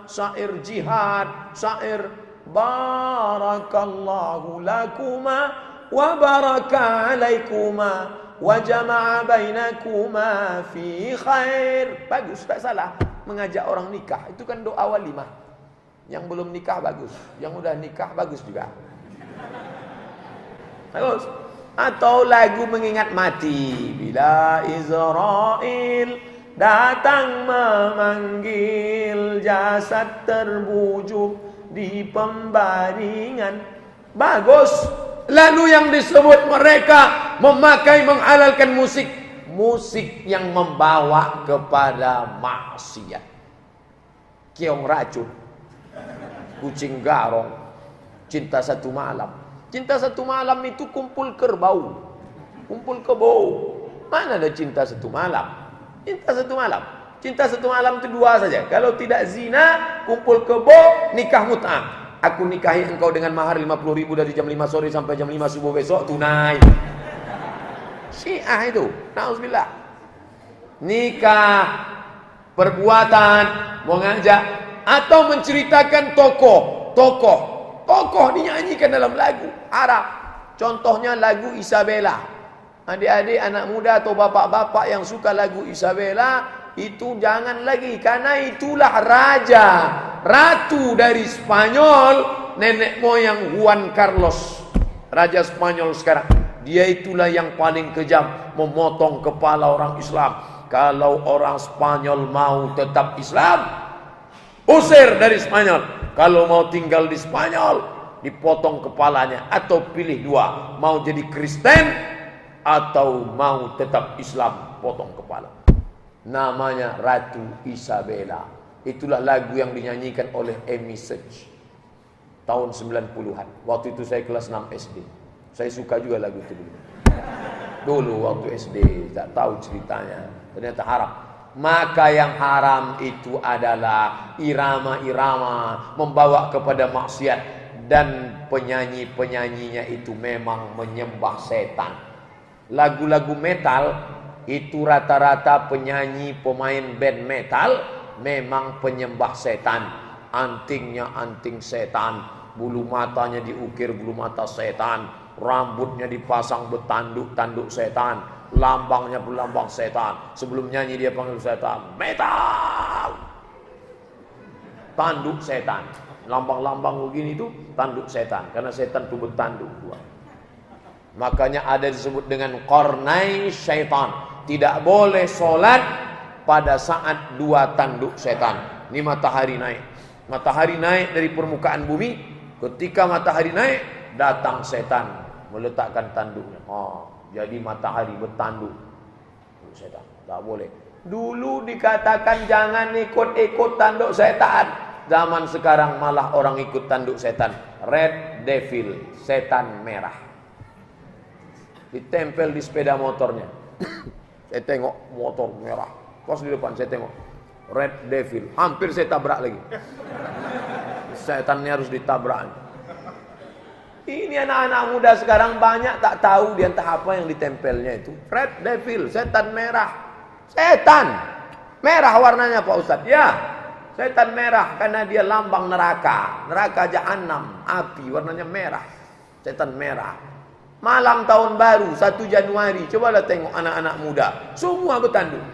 syair jihad, syair barakallahu lakuma wa baraka alaikuma wa jama'a bainakuma fi khair. Bagus, tak salah. Mengajak orang nikah, itu kan doa walimah. Yang belum nikah bagus, yang udah nikah bagus juga. Bagus. Atau lagu mengingat mati. Bila Israel datang memanggil, jasad terbujuk di pembaringan. Bagus. Lalu yang disebut mereka memakai menghalalkan musik yang membawa kepada maksiat. Keong racun, kucing garong, cinta satu malam, Cinta satu malam itu kumpul kerbau, kumpul kebo. Mana ada cinta satu malam? Cinta satu malam. Cinta satu malam itu dua saja. Kalau tidak zina, kumpul kebo, nikah mut'ah. Aku nikahi engkau dengan mahar 50.000 dari jam 5 sore sampai jam 5 subuh besok, tunai. Syiah itu, na'udzubillah. Nikah, perbuatan, mengajak, atau menceritakan tokoh dinyanyikan dalam lagu Arab. Contohnya lagu Isabella. Adik-adik, anak muda atau bapak-bapak yang suka lagu Isabella, itu jangan lagi, karena itulah raja, ratu dari Spanyol, nenek moyang Juan Carlos, raja Spanyol sekarang. Dia itulah yang paling kejam, memotong kepala orang Islam. Kalau orang Spanyol mau tetap Islam, usir dari Spanyol. Kalau mau tinggal di Spanyol, dipotong kepalanya. Atau pilih dua, mau jadi Kristen atau mau tetap Islam, potong kepala. Namanya Ratu Isabella. Itulah lagu yang dinyanyikan oleh Amy Search tahun 90-an. Waktu itu saya kelas 6 SD. Saya suka juga lagu itu dulu. Dulu waktu SD, tak tahu ceritanya. Ternyata haram. Maka yang haram itu adalah irama-irama, membawa kepada maksiat. Dan penyanyi-penyanyinya itu memang menyembah setan. Lagu-lagu metal itu rata-rata penyanyi pemain band metal memang penyembah setan. Antingnya anting setan, bulu matanya diukir bulu mata setan, rambutnya dipasang bertanduk-tanduk setan, lambangnya berlambang setan. Sebelum nyanyi dia panggil setan, metal, tanduk setan. Lambang-lambang begini itu tanduk setan, karena setan itu bertanduk dua. Makanya ada disebut dengan kornai syaitan. Tidak boleh sholat pada saat dua tanduk setan. Ini matahari naik. Matahari naik dari permukaan bumi. Ketika matahari naik, datang setan meletakkan tanduknya. Jadi matahari bertanduk. Setan, tak boleh. Dulu dikatakan jangan ikut-ikut tanduk setan. Zaman sekarang malah orang ikut tanduk setan. Red devil, setan merah. Ditempel di sepeda motornya. Saya tengok motor merah. Pas di depan saya tengok Red Devil. Hampir saya tabrak lagi. Setannya harus ditabrak. Ini anak-anak muda sekarang banyak tak tahu di entah apa yang ditempelnya itu. Red Devil, setan merah. Setan merah warnanya Pak Ustadz. Ya, setan merah karena dia lambang neraka. Neraka jahanam, api warnanya merah. Setan merah. Malam tahun baru 1 Januari, cobalah tengok anak-anak muda, semua bertanduk.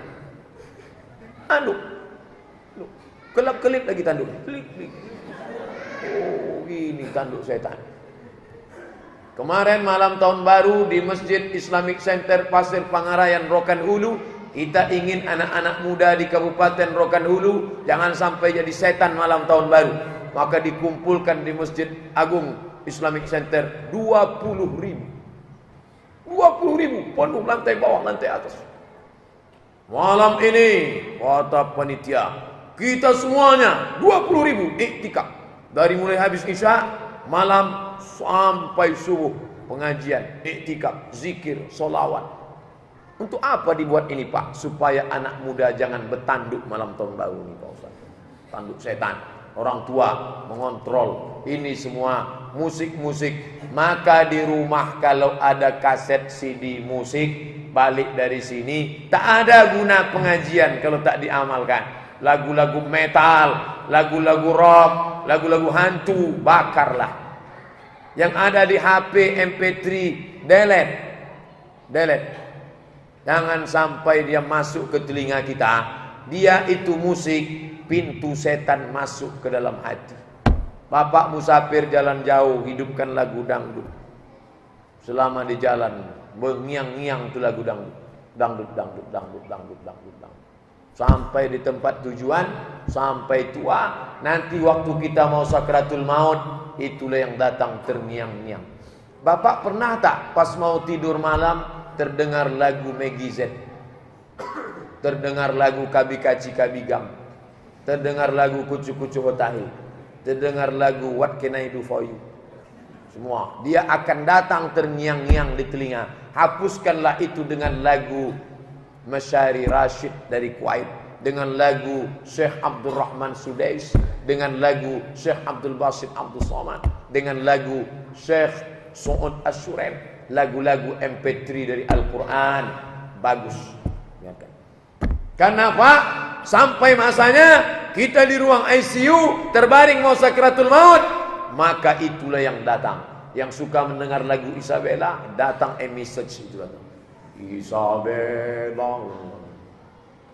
Tanduk. Kelap-kelip lagi tanduk. Klik-klik. Oh, ini tanduk setan. Kemarin malam tahun baru di Masjid Islamic Center Pasir Pangarayan Rokan Hulu, kita ingin anak-anak muda di Kabupaten Rokan Hulu jangan sampai jadi setan malam tahun baru. Maka dikumpulkan di Masjid Agung Islamic Center 20.000. 20.000 penuh lantai bawah, lantai atas. Malam ini kata panitia, kita semuanya 20.000 iktikaf. Dari mulai habis isya malam sampai subuh, pengajian, iktikaf, zikir, solawat. Untuk apa dibuat ini Pak? Supaya anak muda jangan bertanduk malam tahun baru ini Pak Ustaz. Tanduk setan. Orang tua mengontrol ini semua musik-musik. Maka di rumah kalau ada kaset CD musik, balik dari sini, tak ada guna pengajian kalau tak diamalkan. Lagu-lagu metal, lagu-lagu rock, lagu-lagu hantu, bakarlah. Yang ada di HP, MP3, delete. Jangan sampai dia masuk ke telinga kita. Dia itu musik, pintu setan masuk ke dalam hati. Bapak musafir jalan jauh, hidupkan lagu dangdut. Selama di jalan, mengiang-ngiang itu lagu dangdut. Dangdut. Sampai di tempat tujuan, sampai tua, nanti waktu kita mau sakratul maut, itulah yang datang terngiang-ngiang. Bapak pernah tak pas mau tidur malam terdengar lagu Maggie Z, terdengar lagu Kabikaci Kabigam, terdengar lagu Kucu Kucu Hotahi, terdengar lagu What Can I Do For You? Semua. Dia akan datang terngiang-ngiang di telinga. Hapuskanlah itu dengan lagu Masyari Rashid dari Kuwait, dengan lagu Syekh Abdul Rahman Sudais, dengan lagu Syekh Abdul Basit Abdul Somad, dengan lagu Syekh Su'ud Asyurem, lagu-lagu MP3 dari Al-Quran. Bagus. Kenapa? Sampai masanya kita di ruang ICU terbaring mau sakratul maut, maka itulah yang datang. Yang suka mendengar lagu Isabella, datang message itu datang. Isabella.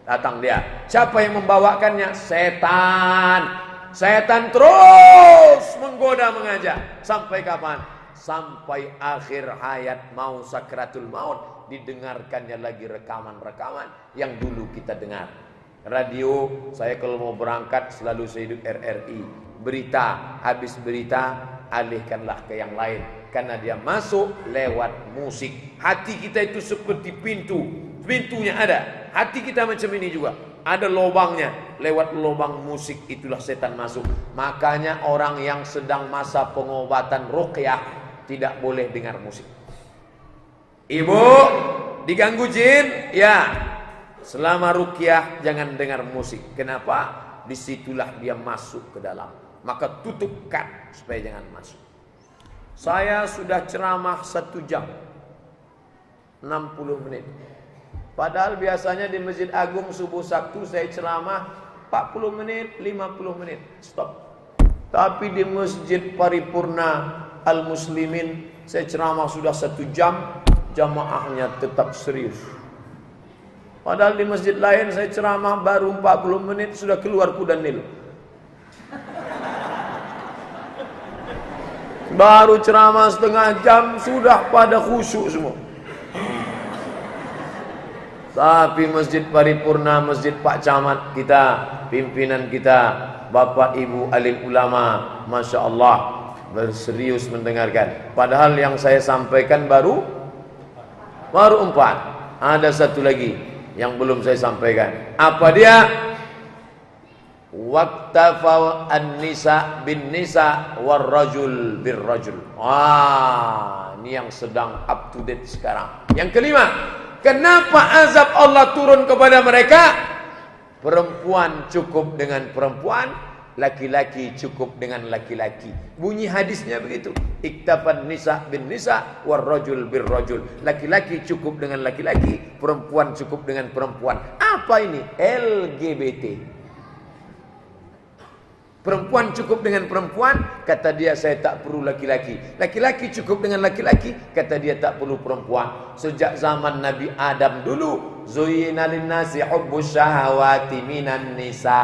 Datang dia. Siapa yang membawakannya? Setan. Setan terus menggoda, mengajak. Sampai kapan? Sampai akhir hayat mau sakratul maut, didengarkannya lagi rekaman-rekaman yang dulu kita dengar. Radio, saya kalau mau berangkat selalu saya hidup RRI. Berita, habis berita alihkanlah ke yang lain, karena dia masuk lewat musik. Hati kita itu seperti pintu, pintunya ada. Hati kita macam ini juga, ada lubangnya. Lewat lubang musik itulah setan masuk. Makanya orang yang sedang masa pengobatan ruqyah tidak boleh dengar musik. Ibu diganggu jin, ya, selama ruqyah jangan dengar musik. Kenapa? Disitulah dia masuk ke dalam. Maka tutup kat supaya jangan masuk. Saya sudah ceramah 1 jam 60 menit. Padahal biasanya di Masjid Agung subuh Sabtu saya ceramah 40 menit, 50 menit, stop. Tapi di Masjid Paripurna Al-Muslimin saya ceramah sudah 1 jam, jamaahnya tetap serius. Padahal di masjid lain saya ceramah baru 40 menit sudah keluar kuda Nil. Baru ceramah setengah jam sudah pada khusyuk semua. Tapi Masjid Paripurna, Masjid Pak Camat kita, pimpinan kita, Bapak Ibu alim ulama, Masya Allah, berserius mendengarkan. Padahal yang saya sampaikan baru 4. Ada 1 lagi yang belum saya sampaikan. Apa dia? Waqtafa an-nisa bin nisa war rajul bir rajul. Ini yang sedang up to date sekarang. Yang kelima, kenapa azab Allah turun kepada mereka? Perempuan cukup dengan perempuan, laki-laki cukup dengan laki-laki. Bunyi hadisnya begitu. Iktafan nisa bin nisa war rajul bir rajul. Laki-laki cukup dengan laki-laki, perempuan cukup dengan perempuan. Apa ini? LGBT. Perempuan cukup dengan perempuan, kata dia saya tak perlu laki-laki. Laki-laki cukup dengan laki-laki, kata dia tak perlu perempuan. Sejak zaman Nabi Adam dulu, zuyyina lin-nasi hubbus syahawati minan nisa.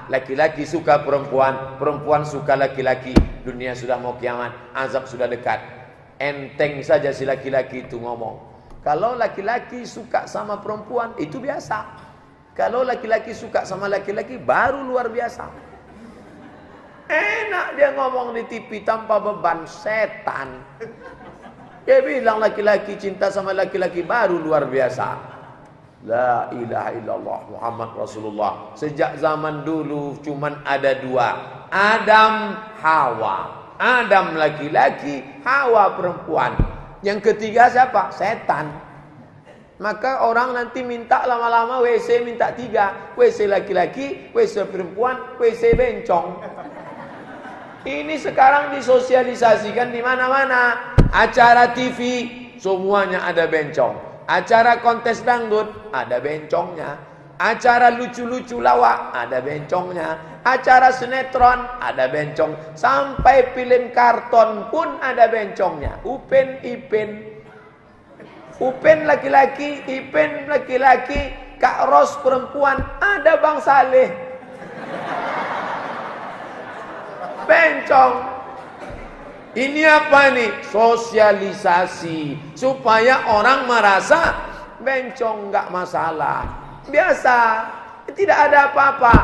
Laki-laki suka perempuan, perempuan suka laki-laki. Dunia sudah mau kiamat, azab sudah dekat. Enteng saja si laki-laki itu ngomong. Kalau laki-laki suka sama perempuan, itu biasa. Kalau laki-laki suka sama laki-laki, baru luar biasa. Enak dia ngomong di TV tanpa beban, setan. Dia bilang laki-laki cinta sama laki-laki baru luar biasa. La ilaha illallah Muhammad Rasulullah. Sejak zaman dulu cuman ada 2, Adam, Hawa. Adam laki-laki, Hawa perempuan. Yang ketiga siapa? Setan. Maka orang nanti minta lama-lama WC minta 3. WC laki-laki, WC perempuan, WC bencong. Ini sekarang disosialisasikan di mana-mana. Acara TV semuanya ada bencong. Acara kontes dangdut ada bencongnya. Acara lucu-lucu lawak ada bencongnya. Acara sinetron ada bencong. Sampai film karton pun ada bencongnya. Upin Ipin. Upin laki-laki, Ipin laki-laki, Kak Ros perempuan, ada Bang Saleh. Bencong. Ini apa nih? Sosialisasi supaya orang merasa bencong nggak masalah, biasa, tidak ada apa-apa.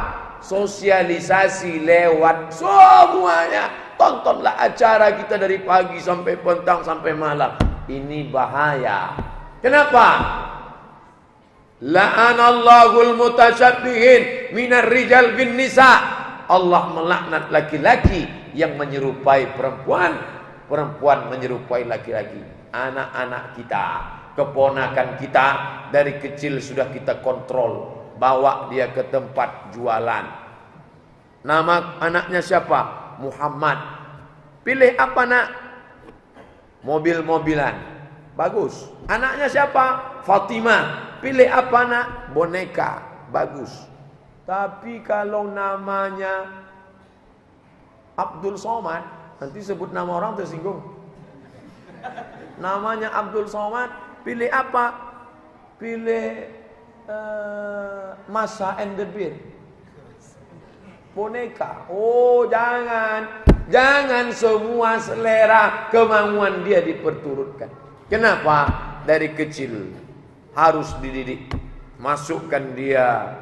Sosialisasi lewat semuanya. Tontonlah acara kita dari pagi sampai petang sampai malam. Ini bahaya. Kenapa? La'anallahul mutasyabbihin minar rijal bin nisa. Allah melaknat laki-laki yang menyerupai perempuan perempuan menyerupai laki-laki. Anak-anak kita, keponakan kita dari kecil sudah kita kontrol, bawa dia ke tempat jualan. Nama anaknya siapa? Muhammad. Pilih apa nak? Mobil-mobilan. Bagus. Anaknya siapa? Fatimah. Pilih apa nak? Boneka. Bagus. Tapi kalau namanya Abdul Somad, nanti sebut nama orang tersinggung. Namanya Abdul Somad, pilih apa? Pilih Masa and the Bear. Boneka. Oh, jangan semua selera kemauan dia diperturutkan. Kenapa? Dari kecil harus dididik. Masukkan dia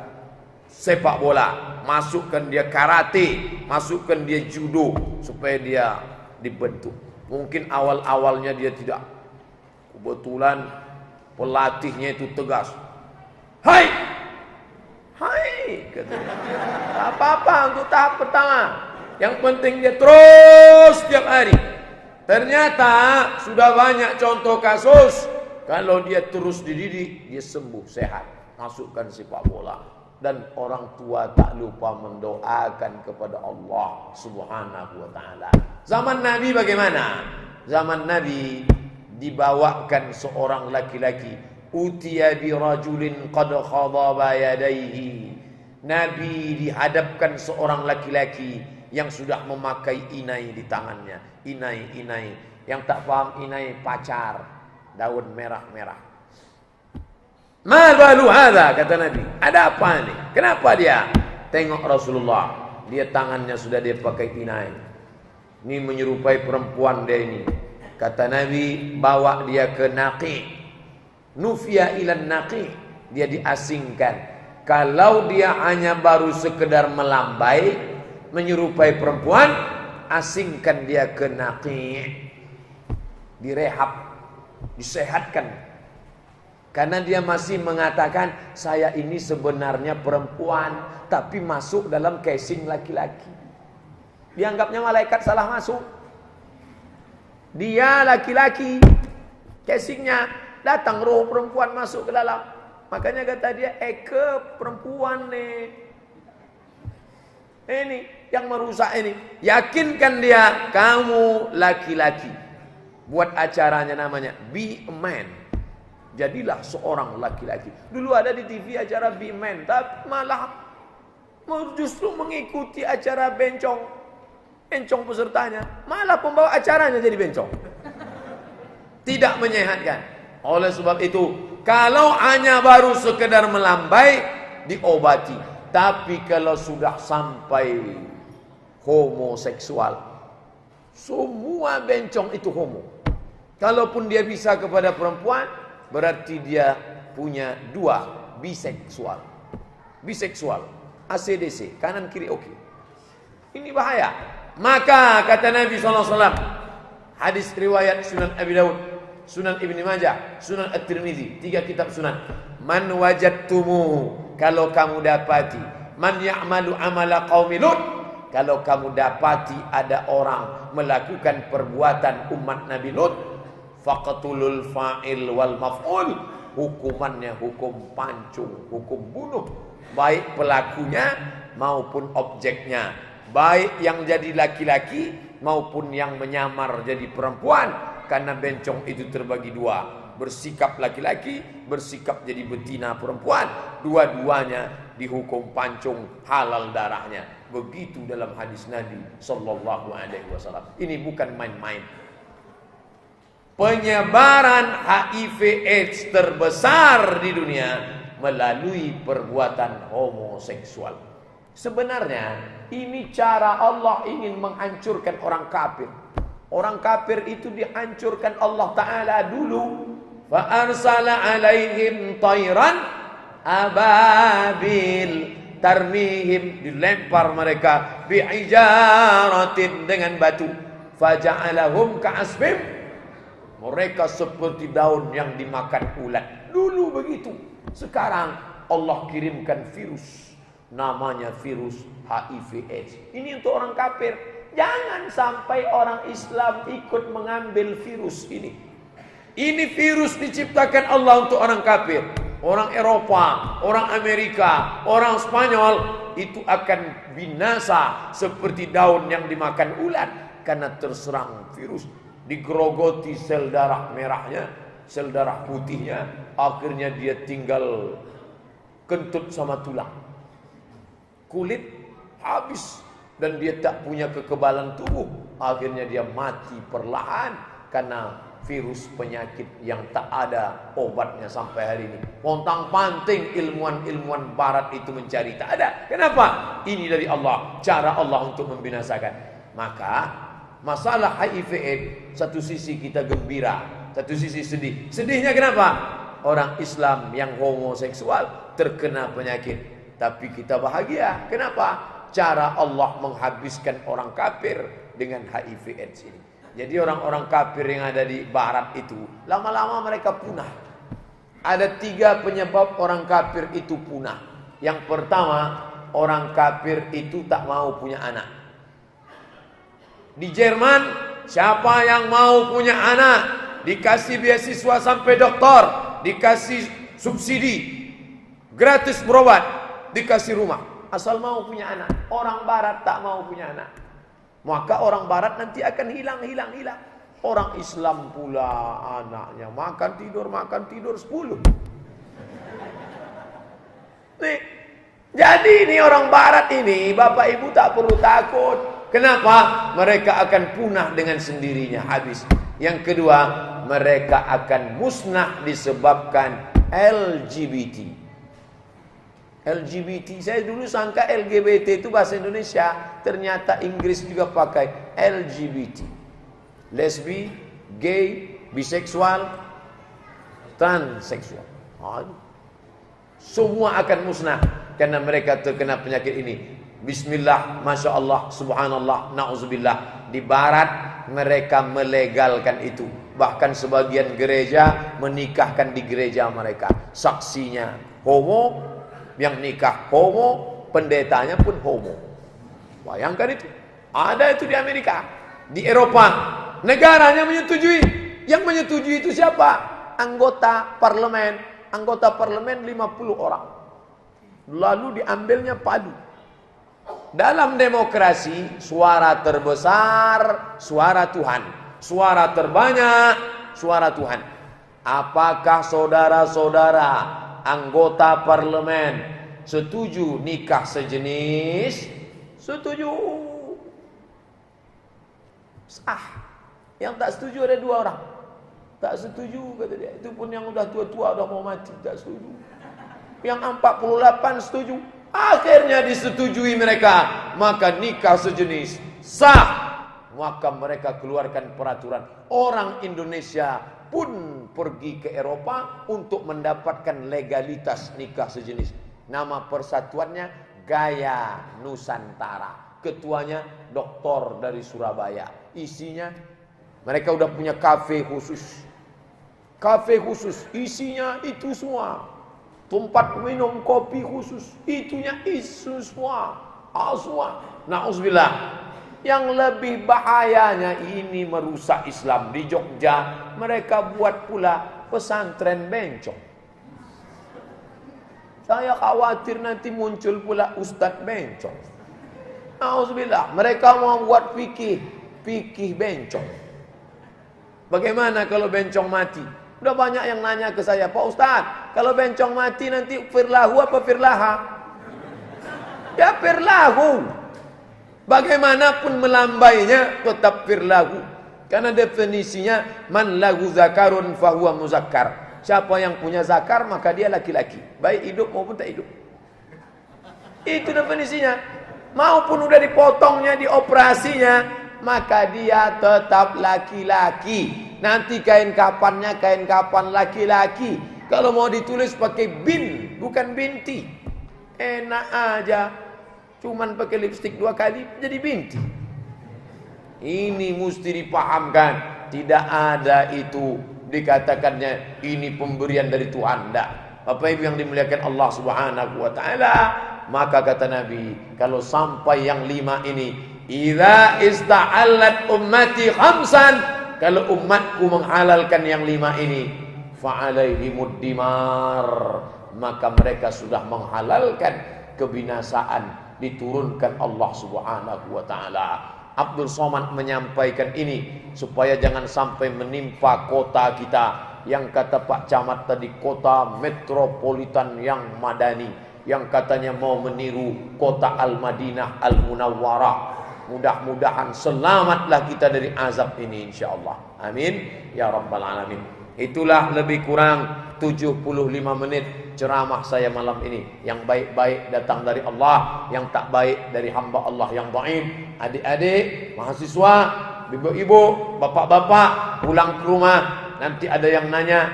sepak bola, masukkan dia karate, masukkan dia judo, supaya dia dibentuk. Mungkin awal-awalnya dia tidak. Kebetulan pelatihnya itu tegas. Hai, katanya. Tak apa-apa untuk tahap pertama. Yang penting dia terus setiap hari. Ternyata sudah banyak contoh kasus. Kalau dia terus dididik, dia sembuh, sehat. Masukkan sepak bola. Dan orang tua tak lupa mendoakan kepada Allah Subhanahu wa ta'ala. Zaman Nabi bagaimana? Zaman Nabi dibawakan seorang laki-laki. Utiya bi rajulin qad khadaba yadayhi. Nabi dihadapkan seorang laki-laki yang sudah memakai inai di tangannya. Inai. Yang tak paham inai pacar, daun merah-merah. Ma balu hadza, kata Nabi. Ada apa ini? Kenapa dia? Tengok Rasulullah, dia tangannya sudah dia pakai inai. Ini menyerupai perempuan dia ini. Kata Nabi, bawa dia ke Naqi. Nufiya ilan Naqi, dia diasingkan. Kalau dia hanya baru sekedar melambai, menyerupai perempuan, asingkan dia ke Naqi. Direhab, disehatkan. Karena dia masih mengatakan, saya ini sebenarnya perempuan, tapi masuk dalam casing laki-laki. Dianggapnya malaikat salah masuk. Dia laki-laki, casingnya. Datang roh perempuan masuk ke dalam. Makanya kata dia, Eke perempuan nih. Ini yang merusak ini. Yakinkan dia, kamu laki-laki. Buat acaranya namanya Be a Man. Jadilah seorang laki-laki. Dulu ada di TV acara Be a Man, tapi malah justru mengikuti acara bencong pesertanya. Malah pembawa acaranya jadi bencong. Tidak menyehatkan. Oleh sebab itu, kalau hanya baru sekedar melambai, diobati. Tapi kalau sudah sampai homoseksual, semua bencong itu homo. Kalaupun dia bisa kepada perempuan, berarti dia punya dua, biseksual. Biseksual, ACDC, kanan kiri oke. Ini bahaya. Maka kata Nabi SAW, hadis riwayat Sunan Abi Dawud, Sunan Ibn Majah, Sunan At-Tirmidzi, 3 kitab sunan. Man wajadtumu, kalau kamu dapati, man ya'malu amala qaumi Lut, kalau kamu dapati ada orang melakukan perbuatan umat Nabi Lut, faqtulul fa'il wal maf'ul, hukumannya hukum pancung, hukum bunuh, baik pelakunya maupun objeknya, baik yang jadi laki-laki maupun yang menyamar jadi perempuan. Karena bencong itu terbagi dua, bersikap laki-laki, bersikap jadi betina perempuan. Dua-duanya dihukum pancung, halal darahnya. Begitu dalam hadis Nabi Sallallahu Alaihi Wasallam. Ini bukan main-main. Penyebaran HIV/AIDS terbesar di dunia melalui perbuatan homoseksual. Sebenarnya ini cara Allah ingin menghancurkan orang kafir. Orang kafir itu dihancurkan Allah Ta'ala dulu. Fa arsala alaihim tayran ababil, tarmihim, dilempar mereka bi'ijaratin, dengan batu. Faja'alahum ka'asfim, mereka seperti daun yang dimakan ulat. Dulu begitu. Sekarang Allah kirimkan virus, namanya virus HIV/AIDS. Ini untuk orang kafir. Jangan sampai orang Islam ikut mengambil virus ini. Ini virus diciptakan Allah untuk orang kafir. Orang Eropa, orang Amerika, orang Spanyol itu akan binasa seperti daun yang dimakan ulat karena terserang virus. Digerogoti sel darah merahnya, sel darah putihnya, akhirnya dia tinggal kentut sama tulang. Kulit habis dan dia tak punya kekebalan tubuh. Akhirnya dia mati perlahan karena virus penyakit yang tak ada obatnya sampai hari ini. Pontang-panting ilmuwan-ilmuwan barat itu mencari, tak ada. Kenapa? Ini dari Allah, cara Allah untuk membinasakan. Maka masalah HIV/AIDS, satu sisi kita gembira, satu sisi sedih. Sedihnya kenapa? Orang Islam yang homoseksual terkena penyakit, tapi kita bahagia. Kenapa? Cara Allah menghabiskan orang kafir dengan HIV/AIDS ini. Jadi orang-orang kafir yang ada di barat itu lama-lama mereka punah. Ada 3 penyebab orang kafir itu punah. Yang pertama, orang kafir itu tak mau punya anak. Di Jerman, siapa yang mau punya anak dikasih beasiswa sampai doktor, dikasih subsidi, gratis berobat, dikasih rumah, asal mau punya anak. Orang barat tak mau punya anak, maka orang barat nanti akan hilang. Orang Islam pula anaknya makan tidur 10. Nih, jadi ini orang barat ini, Bapak Ibu tak perlu takut. Kenapa? Mereka akan punah dengan sendirinya, habis. Yang kedua, mereka akan musnah disebabkan LGBT. LGBT, saya dulu sangka LGBT itu bahasa Indonesia, ternyata Inggris juga pakai LGBT. Lesbi, gay, biseksual, transseksual. Semua akan musnah karena mereka terkena penyakit ini. Bismillah, Masya Allah, Subhanallah, Na'udzubillah. Di barat mereka melegalkan itu. Bahkan sebagian gereja menikahkan di gereja mereka. Saksinya homo, yang nikah homo, pendetanya pun homo. Bayangkan itu. Ada itu di Amerika, di Eropa. Negaranya menyetujui. Yang menyetujui itu siapa? Anggota parlemen. Anggota parlemen 50 orang. Lalu diambilnya padu. Dalam demokrasi, suara terbesar, suara Tuhan. Suara terbanyak, suara Tuhan. Apakah saudara-saudara anggota parlemen setuju nikah sejenis? Setuju. Sah. Yang tak setuju ada 2 orang. Tak setuju kata dia. Itu pun yang udah tua-tua, udah mau mati, tak setuju. Yang 48 setuju. Akhirnya disetujui mereka. Maka nikah sejenis sah. Maka mereka keluarkan peraturan. Orang Indonesia pun pergi ke Eropa untuk mendapatkan legalitas nikah sejenis. Nama persatuannya Gaya Nusantara. Ketuanya doktor dari Surabaya. Isinya mereka udah punya kafe khusus. Kafe khusus, isinya itu semua. Tempat minum kopi khusus, itunya isu semua. Semua. Na'udzubillah. Yang lebih bahayanya ini merusak Islam. Di Jogja mereka buat pula pesantren bencong. Saya khawatir nanti muncul pula ustadz bencong. Na'udzubillah. Mereka mau buat fikih bencong. Bagaimana kalau bencong mati? Udah banyak yang nanya ke saya, Pak Ustadz, kalau bencong mati nanti firlahu apa firlaha? Ya firlahu. Bagaimanapun melambainya tetap firlahu. Karena definisinya man lahu zakarun fahuwa muzakkar. Siapa yang punya zakar maka dia laki-laki, baik hidup maupun tak hidup. Itu definisinya. Maupun udah dipotongnya, dioperasinya, maka dia tetap laki-laki. Nanti kain kapannya kain kapan laki-laki. Kalau mau ditulis pakai bin, bukan binti. Enak aja. Cuman pakai lipstik 2 kali jadi binti. Ini mesti dipahamkan. Tidak ada itu dikatakannya ini pemberian dari Tuhan. Tidak. Bapak Ibu yang dimuliakan Allah Subhanahu wa taala, maka kata Nabi, kalau sampai yang 5 ini idza ista'allat ummati khamsan, kalau umatku menghalalkan yang 5 ini, fa'alaihimud dimar, maka mereka sudah menghalalkan kebinasaan, diturunkan Allah Subhanahu wa taala. Abdul Somad menyampaikan ini supaya jangan sampai menimpa kota kita yang kata Pak Camat tadi, kota metropolitan yang madani, yang katanya mau meniru kota Al-Madinah Al-Munawwarah. Mudah-mudahan selamatlah kita dari azab ini insyaallah. Amin ya rabbal alamin. Itulah lebih kurang 75 menit ceramah saya malam ini. Yang baik-baik datang dari Allah, yang tak baik dari hamba Allah yang dhaif. Adik-adik, mahasiswa, ibu-ibu, bapak-bapak, pulang ke rumah, nanti ada yang nanya,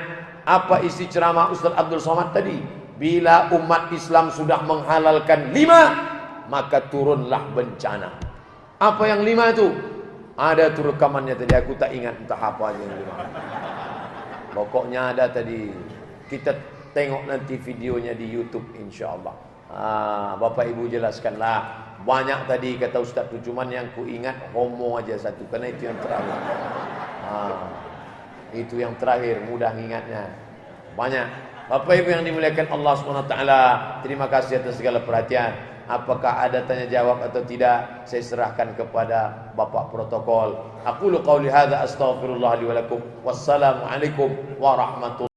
apa isi ceramah Ustaz Abdul Somad tadi? Bila umat Islam sudah menghalalkan 5, maka turunlah bencana. Apa yang 5 itu? Ada tuh rekamannya tadi, aku tak ingat entah apa aja yang 5. Pokoknya ada tadi. Kita tengok nanti videonya di YouTube insyaallah. Bapak Ibu jelaskanlah. Banyak tadi kata Ustaz tu, cuman yang ku ingat homo aja satu, karena itu yang terakhir. Itu yang terakhir, mudah ingatnya. Banyak. Bapak Ibu yang dimuliakan Allah SWT, terima kasih atas segala perhatian. Apakah ada tanya jawab atau tidak, saya serahkan kepada Bapak protokol. Aqulu qauli hadza astaghfirullah li wa lakum. Wassalamualaikum warahmatullahi